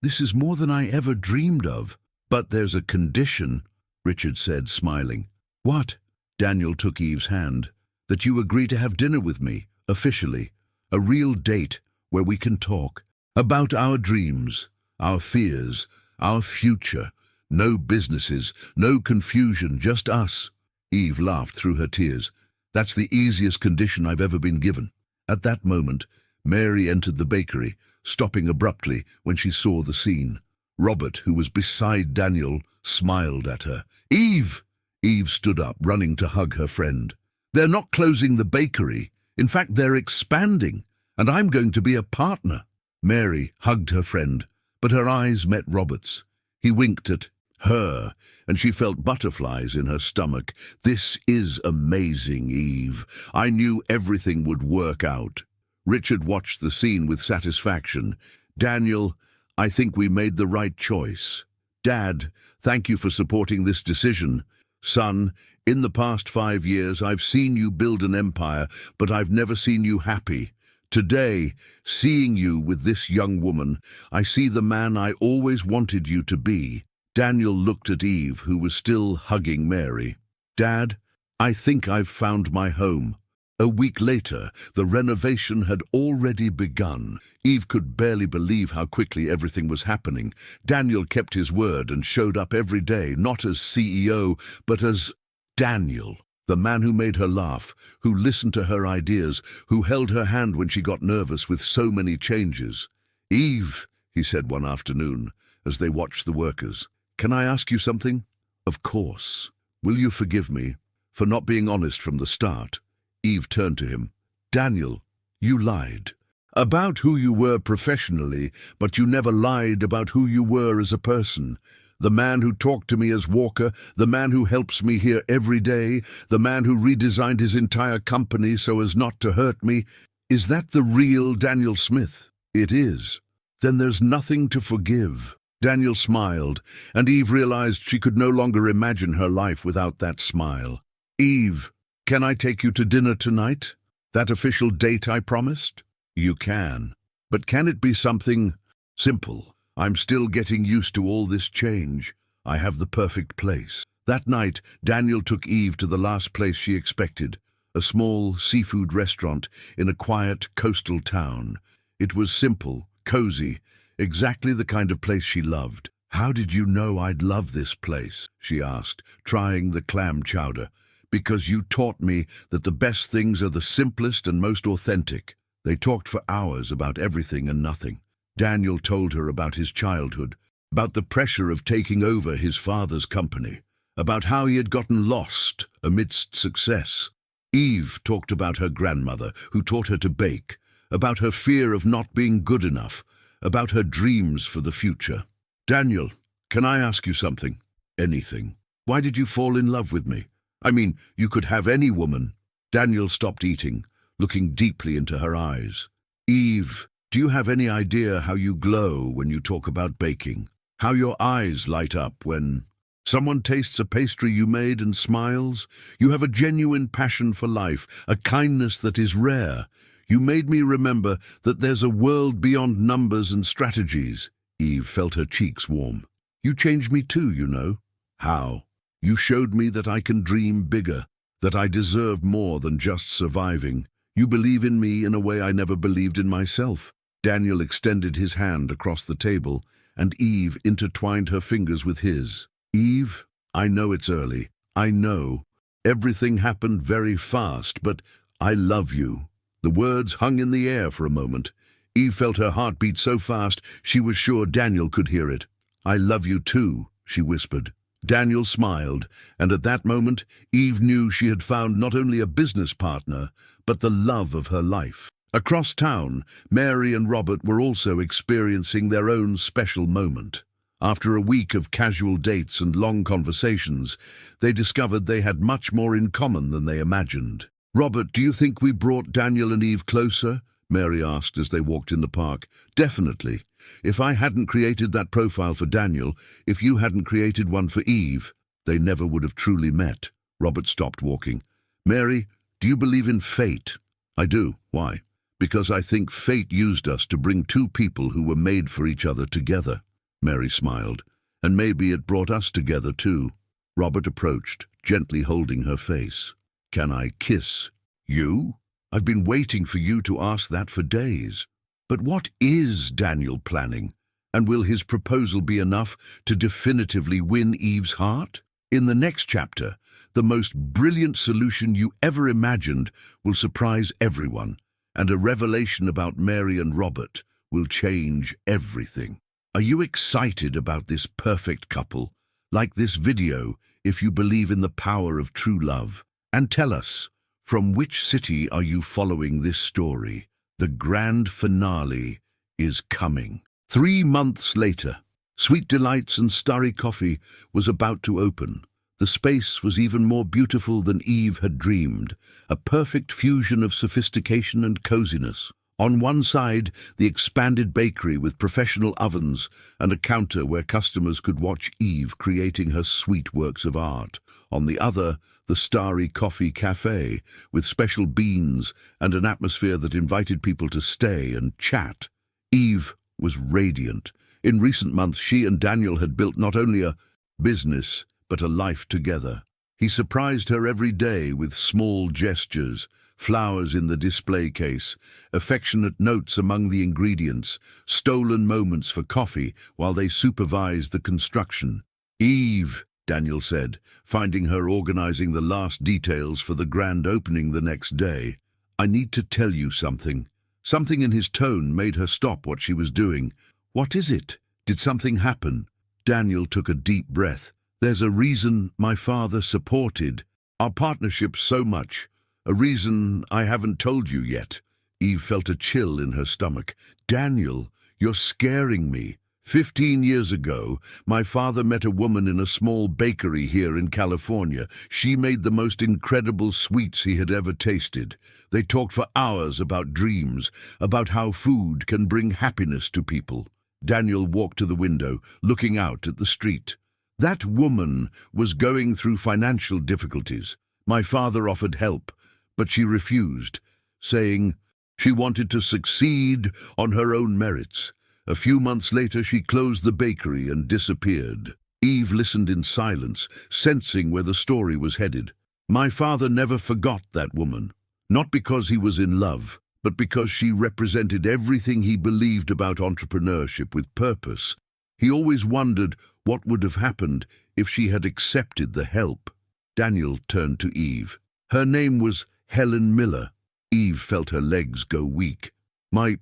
this is more than I ever dreamed of. But there's a condition, Richard said, smiling. What? Daniel took Eve's hand. That you agree to have dinner with me, officially. A real date where we can talk about our dreams, our fears, our future. No businesses, no confusion, just us. Eve laughed through her tears. That's the easiest condition I've ever been given. At that moment, Mary entered the bakery, stopping abruptly when she saw the scene. Robert, who was beside Daniel, smiled at her. Eve! Eve stood up, running to hug her friend. They're not closing the bakery. In fact, they're expanding, and I'm going to be a partner. Mary hugged her friend, but her eyes met Robert's. He winked at her, and she felt butterflies in her stomach. This is amazing, Eve. I knew everything would work out. Richard watched the scene with satisfaction. Daniel, I think we made the right choice. Dad, thank you for supporting this decision. Son, in the past 5 years, I've seen you build an empire, but I've never seen you happy. Today, seeing you with this young woman, I see the man I always wanted you to be. Daniel looked at Eve, who was still hugging Mary. Dad, I think I've found my home. A week later, the renovation had already begun. Eve could barely believe how quickly everything was happening. Daniel kept his word and showed up every day, not as CEO, but as Daniel, the man who made her laugh, who listened to her ideas, who held her hand when she got nervous with so many changes. Eve, he said one afternoon, as they watched the workers, can I ask you something? Of course. Will you forgive me for not being honest from the start? Eve turned to him. Daniel, you lied about who you were professionally, but you never lied about who you were as a person. The man who talked to me as Walker, the man who helps me here every day, the man who redesigned his entire company so as not to hurt me. Is that the real Daniel Smith? It is. Then there's nothing to forgive. Daniel smiled, and Eve realized she could no longer imagine her life without that smile. Eve, can I take you to dinner tonight? That official date I promised? You can. But can it be something simple? I'm still getting used to all this change. I have the perfect place. That night, Daniel took Eve to the last place she expected, a small seafood restaurant in a quiet coastal town. It was simple, cozy, exactly the kind of place she loved. How did you know I'd love this place? She asked, trying the clam chowder. Because you taught me that the best things are the simplest and most authentic. They talked for hours about everything and nothing. Daniel told her about his childhood, about the pressure of taking over his father's company, about how he had gotten lost amidst success. Eve talked about her grandmother, who taught her to bake, about her fear of not being good enough, about her dreams for the future. Daniel, can I ask you something? Anything. Why did you fall in love with me? I mean, you could have any woman. Daniel stopped eating, looking deeply into her eyes. Eve, do you have any idea how you glow when you talk about baking? How your eyes light up when someone tastes a pastry you made and smiles? You have a genuine passion for life, a kindness that is rare. You made me remember that there's a world beyond numbers and strategies. Eve felt her cheeks warm. You changed me too, you know. How? You showed me that I can dream bigger, that I deserve more than just surviving. You believe in me in a way I never believed in myself." Daniel extended his hand across the table, and Eve intertwined her fingers with his. "Eve, I know it's early. I know. Everything happened very fast, but I love you." The words hung in the air for a moment. Eve felt her heart beat so fast she was sure Daniel could hear it. "I love you too," she whispered. Daniel smiled, and at that moment Eve knew she had found not only a business partner, but the love of her life. Across town, Mary and Robert were also experiencing their own special moment. After a week of casual dates and long conversations, they discovered they had much more in common than they imagined. "Robert, do you think we brought Daniel and Eve closer?" Mary asked as they walked in the park. "Definitely. If I hadn't created that profile for Daniel, if you hadn't created one for Eve, they never would have truly met." Robert stopped walking. "Mary, do you believe in fate?" "I do. Why?" "Because I think fate used us to bring two people who were made for each other together." Mary smiled. "And maybe it brought us together too." Robert approached, gently holding her face. "Can I kiss you? I've been waiting for you to ask that for days." "But what is Daniel planning? And will his proposal be enough to definitively win Eve's heart?" In the next chapter, the most brilliant solution you ever imagined will surprise everyone, and a revelation about Mary and Robert will change everything. Are you excited about this perfect couple? Like this video if you believe in the power of true love. And tell us, from which city are you following this story? The grand finale is coming. 3 months later, Sweet Delights and Starry Coffee was about to open. The space was even more beautiful than Eve had dreamed, a perfect fusion of sophistication and coziness. On one side, the expanded bakery with professional ovens and a counter where customers could watch Eve creating her sweet works of art. On the other, the Starry Coffee Cafe with special beans and an atmosphere that invited people to stay and chat. Eve was radiant. In recent months, she and Daniel had built not only a business, but a life together. He surprised her every day with small gestures, flowers in the display case, affectionate notes among the ingredients, stolen moments for coffee while they supervised the construction. "Eve," Daniel said, finding her organizing the last details for the grand opening the next day, "I need to tell you something." Something in his tone made her stop what she was doing. "What is it? Did something happen?" Daniel took a deep breath. "There's a reason my father supported our partnership so much. A reason I haven't told you yet." Eve felt a chill in her stomach. "Daniel, you're scaring me. 15 years ago, my father met a woman in a small bakery here in California. She made the most incredible sweets he had ever tasted. They talked for hours about dreams, about how food can bring happiness to people." Daniel walked to the window, looking out at the street. "That woman was going through financial difficulties. My father offered help, but she refused, saying she wanted to succeed on her own merits. A few months later, she closed the bakery and disappeared." Eve listened in silence, sensing where the story was headed. "My father never forgot that woman, not because he was in love, but because she represented everything he believed about entrepreneurship with purpose. He always wondered what would have happened if she had accepted the help." Daniel turned to Eve. Her name was Helen Miller. Eve felt her legs go weak. My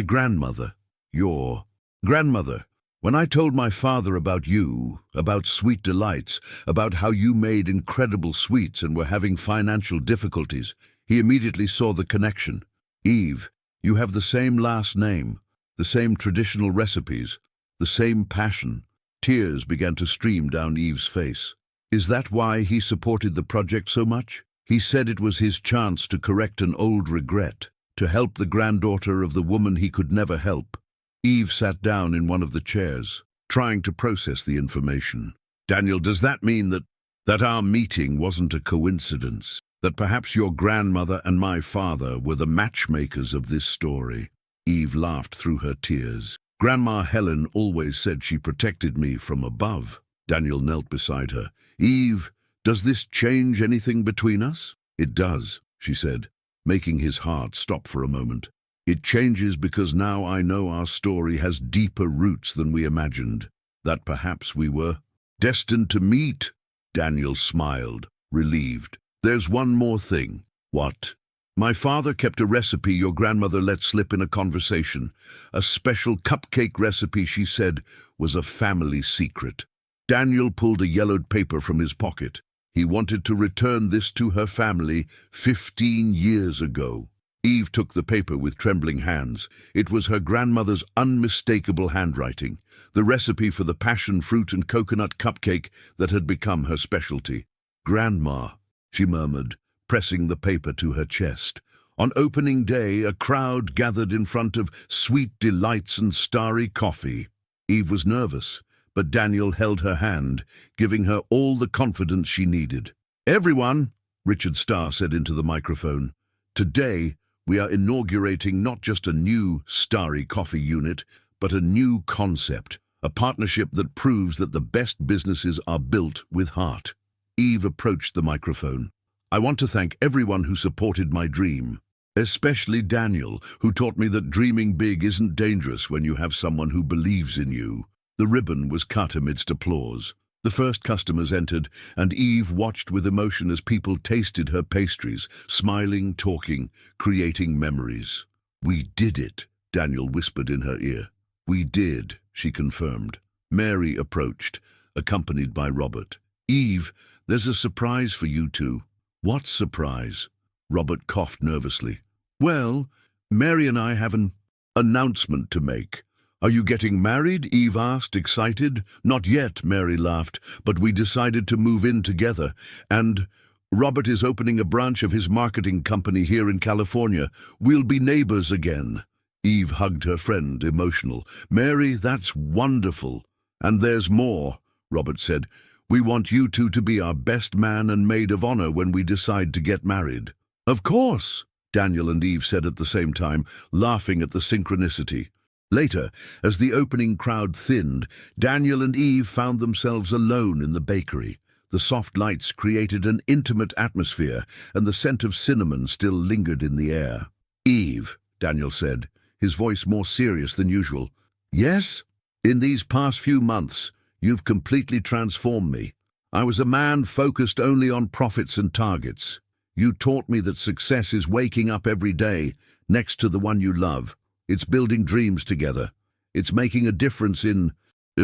grandmother." "Your grandmother. When I told my father about you, about Sweet Delights, about how you made incredible sweets and were having financial difficulties, he immediately saw the connection. Eve, you have the same last name, the same traditional recipes, the same passion." Tears began to stream down Eve's face. "Is that why he supported the project so much?" "He said it was his chance to correct an old regret, to help the granddaughter of the woman he could never help." Eve sat down in one of the chairs, trying to process the information. "Daniel, does that mean that our meeting wasn't a coincidence? That perhaps your grandmother and my father were the matchmakers of this story?" Eve laughed through her tears. "Grandma Helen always said she protected me from above. Daniel knelt beside her. "Eve, does this change anything between us?" "It does," she said, making his heart stop for a moment. "It changes because now I know our story has deeper roots than we imagined, that perhaps we were destined to meet." Daniel smiled, relieved. "There's one more thing." "What?" "My father kept a recipe your grandmother let slip in a conversation. A special cupcake recipe she said was a family secret." Daniel pulled a yellowed paper from his pocket. He wanted to return this to her family 15 years ago. Eve took the paper with trembling hands. It was her grandmother's unmistakable handwriting, the recipe for the passion fruit and coconut cupcake that had become her specialty. "Grandma," she murmured, pressing the paper to her chest. On opening day, a crowd gathered in front of Sweet Delights and Starry Coffee. Eve was nervous, but Daniel held her hand, giving her all the confidence she needed. "Everyone," Richard Starr said into the microphone, "today we are inaugurating not just a new Starry Coffee unit, but a new concept, a partnership that proves that the best businesses are built with heart." Eve approached the microphone. "I want to thank everyone who supported my dream, especially Daniel, who taught me that dreaming big isn't dangerous when you have someone who believes in you." The ribbon was cut amidst applause. The first customers entered, and Eve watched with emotion as people tasted her pastries, smiling, talking, creating memories. "We did it," Daniel whispered in her ear. "We did," she confirmed. Mary approached, accompanied by Robert. "Eve, there's a surprise for you two." "What surprise?" Robert coughed nervously. "Well, Mary and I have an announcement to make." "Are you getting married?" Eve asked, excited. "Not yet," Mary laughed, "but we decided to move in together. And Robert is opening a branch of his marketing company here in California. We'll be neighbors again." Eve hugged her friend, emotional. "Mary, that's wonderful." "And there's more," Robert said. "We want you two to be our best man and maid of honor when we decide to get married." "Of course," Daniel and Eve said at the same time, laughing at the synchronicity. Later, as the opening crowd thinned, Daniel and Eve found themselves alone in the bakery. The soft lights created an intimate atmosphere, and the scent of cinnamon still lingered in the air. "Eve," Daniel said, his voice more serious than usual. "Yes? In these past few months, you've completely transformed me. I was a man focused only on profits and targets. You taught me that success is waking up every day next to the one you love. It's building dreams together. It's making a difference in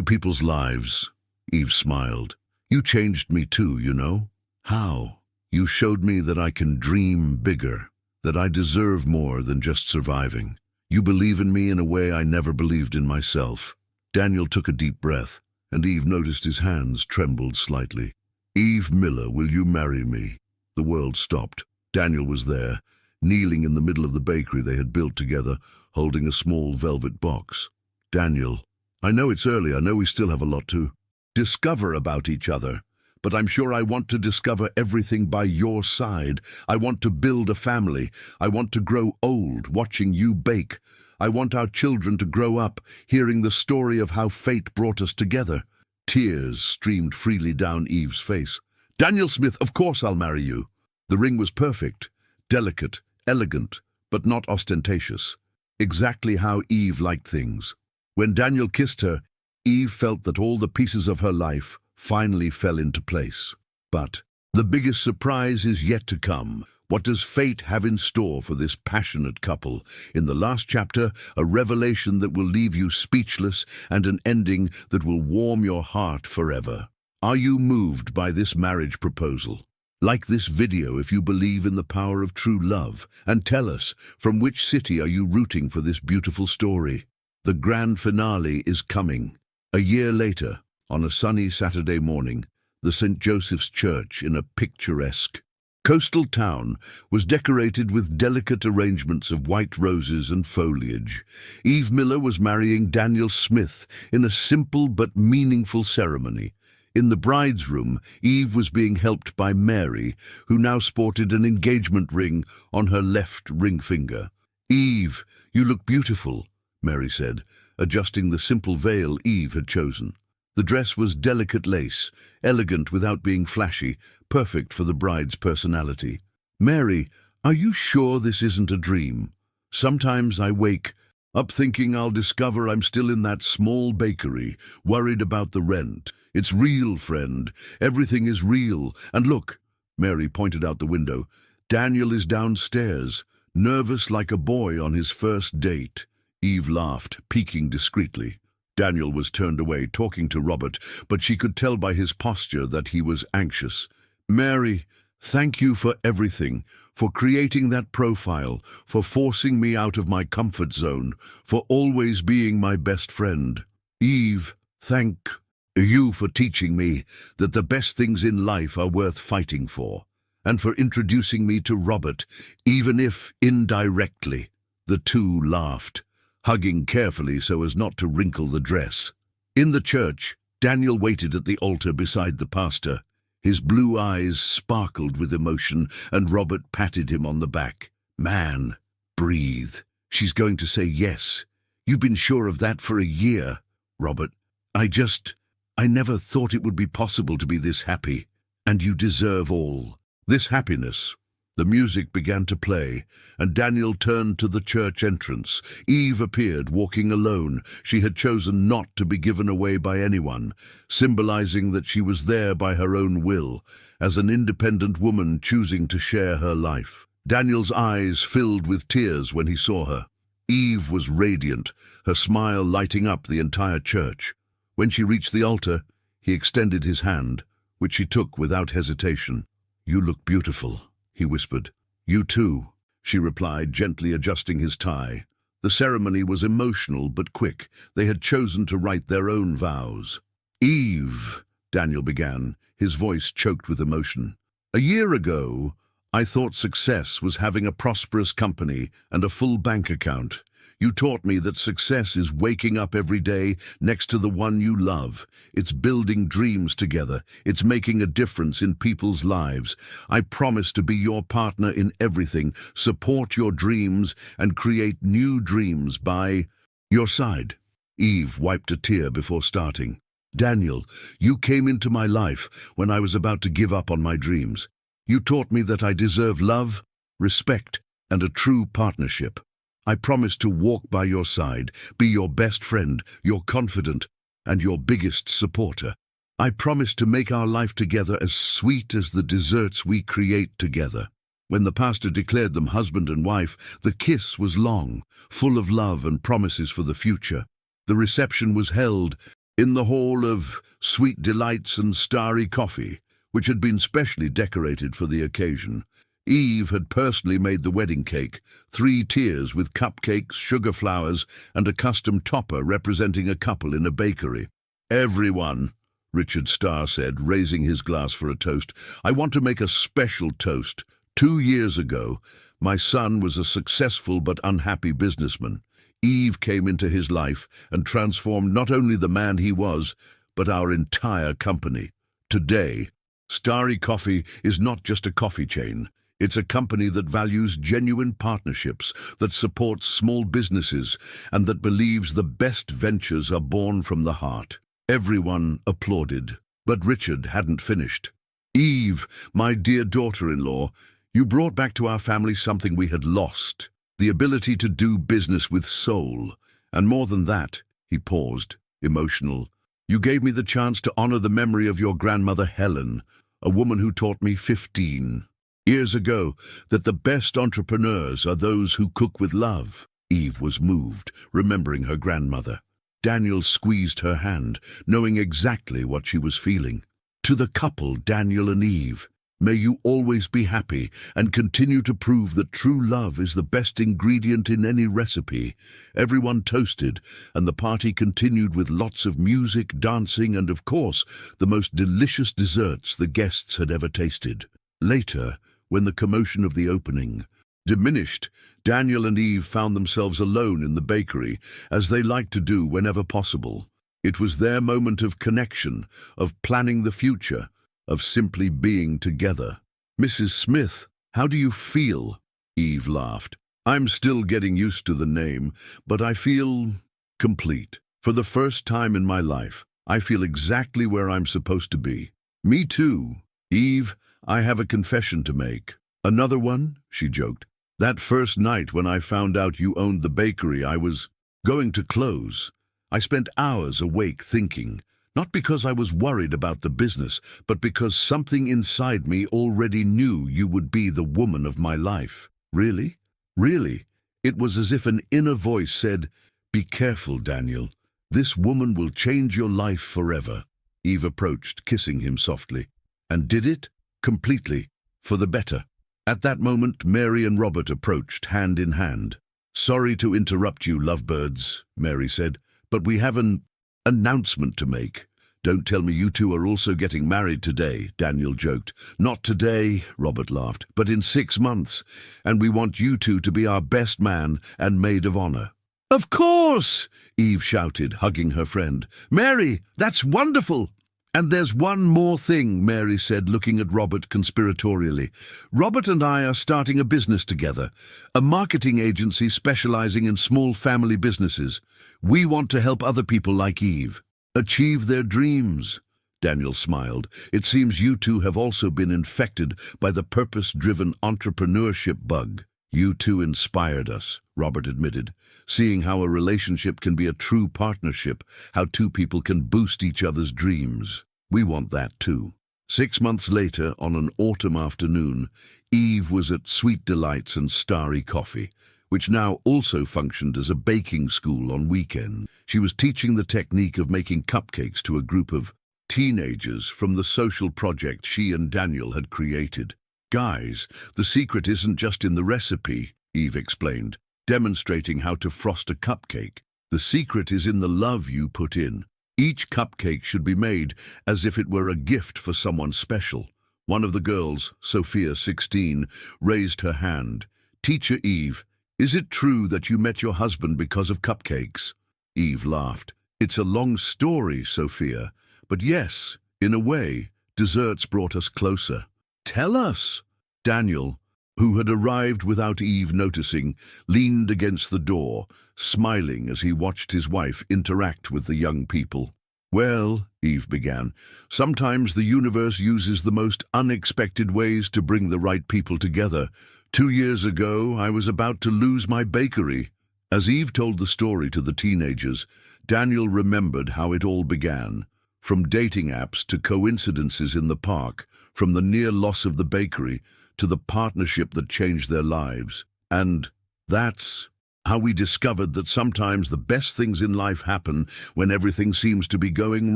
people's lives." Eve smiled. "You changed me too, you know." "How?" "You showed me that I can dream bigger, that I deserve more than just surviving. You believe in me in a way I never believed in myself." Daniel took a deep breath, and Eve noticed his hands trembled slightly. "Eve Miller, will you marry me?" The world stopped. Daniel was there, kneeling in the middle of the bakery they had built together, holding a small velvet box. "Daniel, I know it's early, I know we still have a lot to discover about each other, but I'm sure I want to discover everything by your side. I want to build a family. I want to grow old watching you bake. I want our children to grow up hearing the story of how fate brought us together." Tears streamed freely down Eve's face. "Daniel Smith, of course I'll marry you." The ring was perfect, delicate, elegant, but not ostentatious. Exactly how Eve liked things. When Daniel kissed her, Eve felt that all the pieces of her life finally fell into place. But the biggest surprise is yet to come. What does fate have in store for this passionate couple? In the last chapter, a revelation that will leave you speechless and an ending that will warm your heart forever. Are you moved by this marriage proposal? Like this video if you believe in the power of true love, and tell us, from which city are you rooting for this beautiful story? The grand finale is coming. A year later, on a sunny Saturday morning, the St. Joseph's Church in a picturesque coastal town was decorated with delicate arrangements of white roses and foliage. Eve Miller was marrying Daniel Smith in a simple but meaningful ceremony. In the bride's room, Eve was being helped by Mary, who now sported an engagement ring on her left ring finger. "Eve, you look beautiful," Mary said, adjusting the simple veil Eve had chosen. The dress was delicate lace, elegant without being flashy, perfect for the bride's personality. "Mary, are you sure this isn't a dream? Sometimes I wake up thinking I'll discover I'm still in that small bakery, worried about the rent. It's real, friend. Everything is real. And look," Mary pointed out the window, "Daniel is downstairs, nervous like a boy on his first date." Eve laughed, peeking discreetly. Daniel was turned away, talking to Robert, but she could tell by his posture that he was anxious. "Mary, thank you for everything, for creating that profile, for forcing me out of my comfort zone, for always being my best friend. Eve, thank you for teaching me that the best things in life are worth fighting for, and for introducing me to Robert, even if indirectly." The two laughed, hugging carefully so as not to wrinkle the dress. In the church, Daniel waited at the altar beside the pastor. His blue eyes sparkled with emotion, and Robert patted him on the back. "Man, breathe. She's going to say yes. You've been sure of that for a year, Robert. I never thought it would be possible to be this happy, and you deserve all this happiness." The music began to play, and Daniel turned to the church entrance. Eve appeared, walking alone. She had chosen not to be given away by anyone, symbolizing that she was there by her own will, as an independent woman choosing to share her life. Daniel's eyes filled with tears when he saw her. Eve was radiant, her smile lighting up the entire church. When she reached the altar, he extended his hand, which she took without hesitation. "You look beautiful," he whispered. "You too," she replied, gently adjusting his tie. The ceremony was emotional but quick. They had chosen to write their own vows. "Eve," Daniel began, his voice choked with emotion. "A year ago, I thought success was having a prosperous company and a full bank account. You taught me that success is waking up every day next to the one you love. It's building dreams together. It's making a difference in people's lives. I promise to be your partner in everything, support your dreams, and create new dreams by your side." Eve wiped a tear before starting. "Daniel, you came into my life when I was about to give up on my dreams. You taught me that I deserve love, respect, and a true partnership. I promise to walk by your side, be your best friend, your confidant, and your biggest supporter. I promise to make our life together as sweet as the desserts we create together." When the pastor declared them husband and wife, the kiss was long, full of love and promises for the future. The reception was held in the hall of sweet delights and starry coffee, which had been specially decorated for the occasion. Eve had personally made the wedding cake, 3 tiers with cupcakes, sugar flowers, and a custom topper representing a couple in a bakery. "Everyone," Richard Starr said, raising his glass for a toast, "I want to make a special toast. 2 years ago, my son was a successful but unhappy businessman. Eve came into his life and transformed not only the man he was, but our entire company. Today, Starry Coffee is not just a coffee chain. It's a company that values genuine partnerships, that supports small businesses, and that believes the best ventures are born from the heart." Everyone applauded, but Richard hadn't finished. "Eve, my dear daughter-in-law, you brought back to our family something we had lost, the ability to do business with soul. And more than that," he paused, emotional, "you gave me the chance to honor the memory of your grandmother Helen, a woman who taught me 15 years ago that the best entrepreneurs are those who cook with love." Eve was moved, remembering her grandmother. Daniel squeezed her hand, knowing exactly what she was feeling. "To the couple, Daniel and Eve, may you always be happy and continue to prove that true love is the best ingredient in any recipe." Everyone toasted, and the party continued with lots of music, dancing, and, of course, the most delicious desserts the guests had ever tasted. Later, when the commotion of the opening diminished, Daniel and Eve found themselves alone in the bakery, as they liked to do whenever possible. It was their moment of connection, of planning the future, of simply being together. "Mrs. Smith, how do you feel?" Eve laughed. "I'm still getting used to the name, but I feel complete. For the first time in my life, I feel exactly where I'm supposed to be. Me too. Eve, I have a confession to make. Another one? She joked. That first night when I found out you owned the bakery I was going to close, I spent hours awake thinking, not because I was worried about the business, but because something inside me already knew you would be the woman of my life. Really? Really? It was as if an inner voice said, "Be careful, Daniel. This woman will change your life forever." Eve approached, kissing him softly. And did it? Completely. For the better. At that moment, Mary and Robert approached, hand in hand. "Sorry to interrupt you, lovebirds," Mary said, "but we have an announcement to make." "Don't tell me you two are also getting married today," Daniel joked. "Not today," Robert laughed, "but in 6 months, and we want you two to be our best man and maid of honor." "Of course!" Eve shouted, hugging her friend. "Mary, that's wonderful!" "And there's one more thing," Mary said, looking at Robert conspiratorially. "Robert and I are starting a business together, a marketing agency specializing in small family businesses. We want to help other people like Eve achieve their dreams." Daniel smiled. "It seems you two have also been infected by the purpose-driven entrepreneurship bug." "You two inspired us," Robert admitted, "seeing how a relationship can be a true partnership, how two people can boost each other's dreams. We want that too." 6 months later, on an autumn afternoon, Eve was at Sweet Delights and Starry Coffee, which now also functioned as a baking school on weekends. She was teaching the technique of making cupcakes to a group of teenagers from the social project she and Daniel had created. "Guys, the secret isn't just in the recipe," Eve explained, demonstrating how to frost a cupcake. "The secret is in the love you put in. Each cupcake should be made as if it were a gift for someone special." One of the girls, Sophia, 16, raised her hand. "Teacher Eve, is it true that you met your husband because of cupcakes?" Eve laughed. "It's a long story, Sophia, but yes, in a way, desserts brought us closer." "Tell us." Daniel, who had arrived without Eve noticing, leaned against the door, smiling as he watched his wife interact with the young people. "Well," Eve began, "sometimes the universe uses the most unexpected ways to bring the right people together. 2 years ago, I was about to lose my bakery." As Eve told the story to the teenagers, Daniel remembered how it all began. From dating apps to coincidences in the park, from the near loss of the bakery to the partnership that changed their lives. "And that's how we discovered that sometimes the best things in life happen when everything seems to be going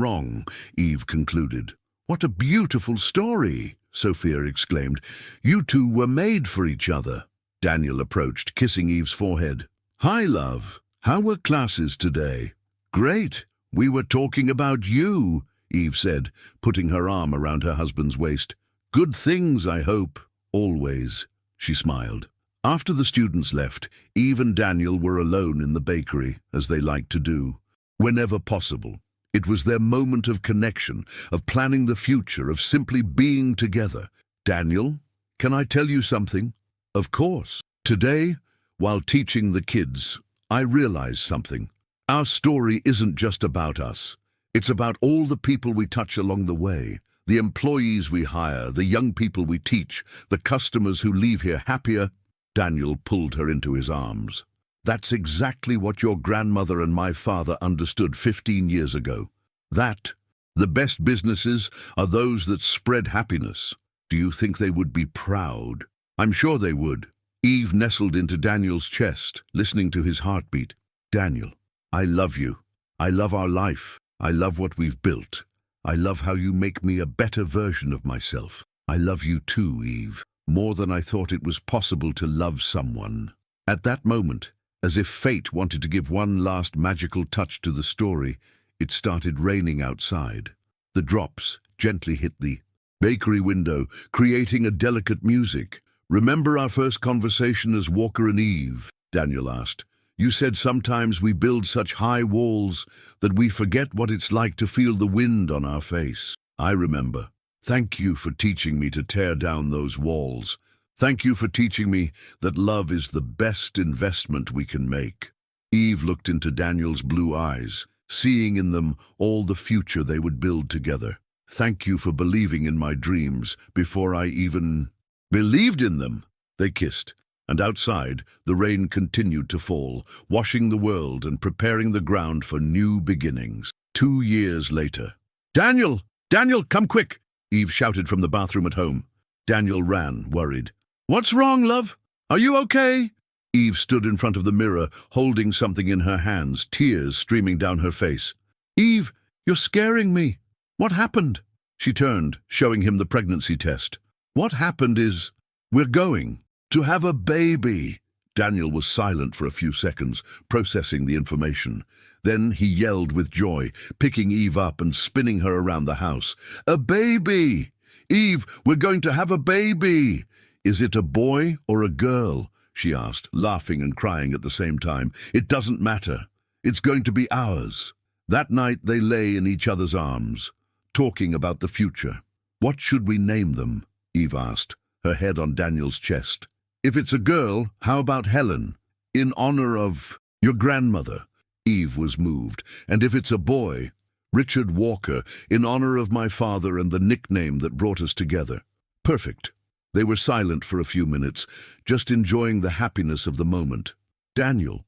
wrong," Eve concluded. "What a beautiful story," Sophia exclaimed. "You two were made for each other." Daniel approached, kissing Eve's forehead. "Hi, love. How were classes today?" "Great. We were talking about you," Eve said, putting her arm around her husband's waist. "Good things, I hope." "Always," she smiled. After the students left, Eve and Daniel were alone in the bakery, as they liked to do. Whenever possible, it was their moment of connection, of planning the future, of simply being together. "Daniel, can I tell you something?" "Of course." "Today, while teaching the kids, I realized something. Our story isn't just about us. It's about all the people we touch along the way. The employees we hire, the young people we teach, the customers who leave here happier." Daniel pulled her into his arms. "That's exactly what your grandmother and my father understood 15 years ago. That the best businesses are those that spread happiness. Do you think they would be proud?" "I'm sure they would." Eve nestled into Daniel's chest, listening to his heartbeat. "Daniel, I love you. I love our life. I love what we've built. I love how you make me a better version of myself. I love you too, Eve, more than I thought it was possible to love someone." At that moment, as if fate wanted to give one last magical touch to the story, it started raining outside. The drops gently hit the bakery window, creating a delicate music. "Remember our first conversation as Walker and Eve?" Daniel asked. "You said sometimes we build such high walls that we forget what it's like to feel the wind on our face." "I remember. Thank you for teaching me to tear down those walls. Thank you for teaching me that love is the best investment we can make." Eve looked into Daniel's blue eyes, seeing in them all the future they would build together. Thank you for believing in my dreams before I even believed in them. They kissed, and outside, the rain continued to fall, washing the world and preparing the ground for new beginnings. 2 years later. Daniel! Daniel, come quick! Eve shouted from the bathroom at home. Daniel ran, worried. What's wrong, love? Are you okay? Eve stood in front of the mirror, holding something in her hands, tears streaming down her face. Eve, you're scaring me. What happened? She turned, showing him the pregnancy test. What happened is, we're going to have a baby. Daniel was silent for a few seconds, processing the information. Then he yelled with joy, picking Eve up and spinning her around the house. A baby! Eve, we're going to have a baby! Is it a boy or a girl? She asked, laughing and crying at the same time. It doesn't matter. It's going to be ours. That night they lay in each other's arms, talking about the future. What should we name them? Eve asked, her head on Daniel's chest. If it's a girl, how about Helen, in honor of your grandmother? Eve was moved. And if it's a boy, Richard Walker, in honor of my father and the nickname that brought us together. Perfect. They were silent for a few minutes, just enjoying the happiness of the moment. Daniel.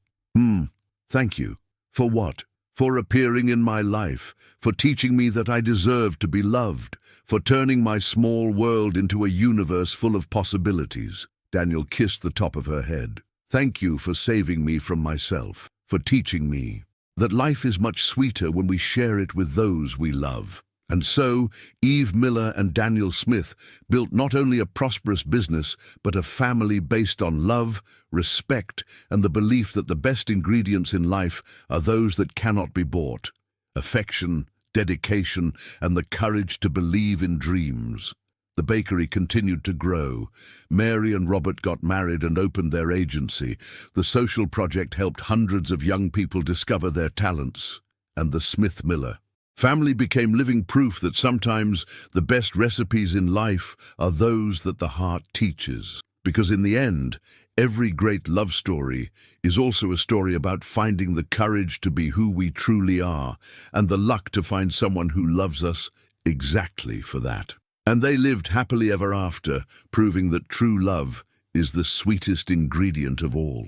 Thank you. For what? For appearing in my life, for teaching me that I deserve to be loved, for turning my small world into a universe full of possibilities. Daniel kissed the top of her head. Thank you for saving me from myself, for teaching me that life is much sweeter when we share it with those we love. And so, Eve Miller and Daniel Smith built not only a prosperous business, but a family based on love, respect, and the belief that the best ingredients in life are those that cannot be bought: affection, dedication, and the courage to believe in dreams. The bakery continued to grow. Mary and Robert got married and opened their agency. The social project helped hundreds of young people discover their talents. And the Smith Miller family became living proof that sometimes the best recipes in life are those that the heart teaches. Because in the end, every great love story is also a story about finding the courage to be who we truly are and the luck to find someone who loves us exactly for that. And they lived happily ever after, proving that true love is the sweetest ingredient of all.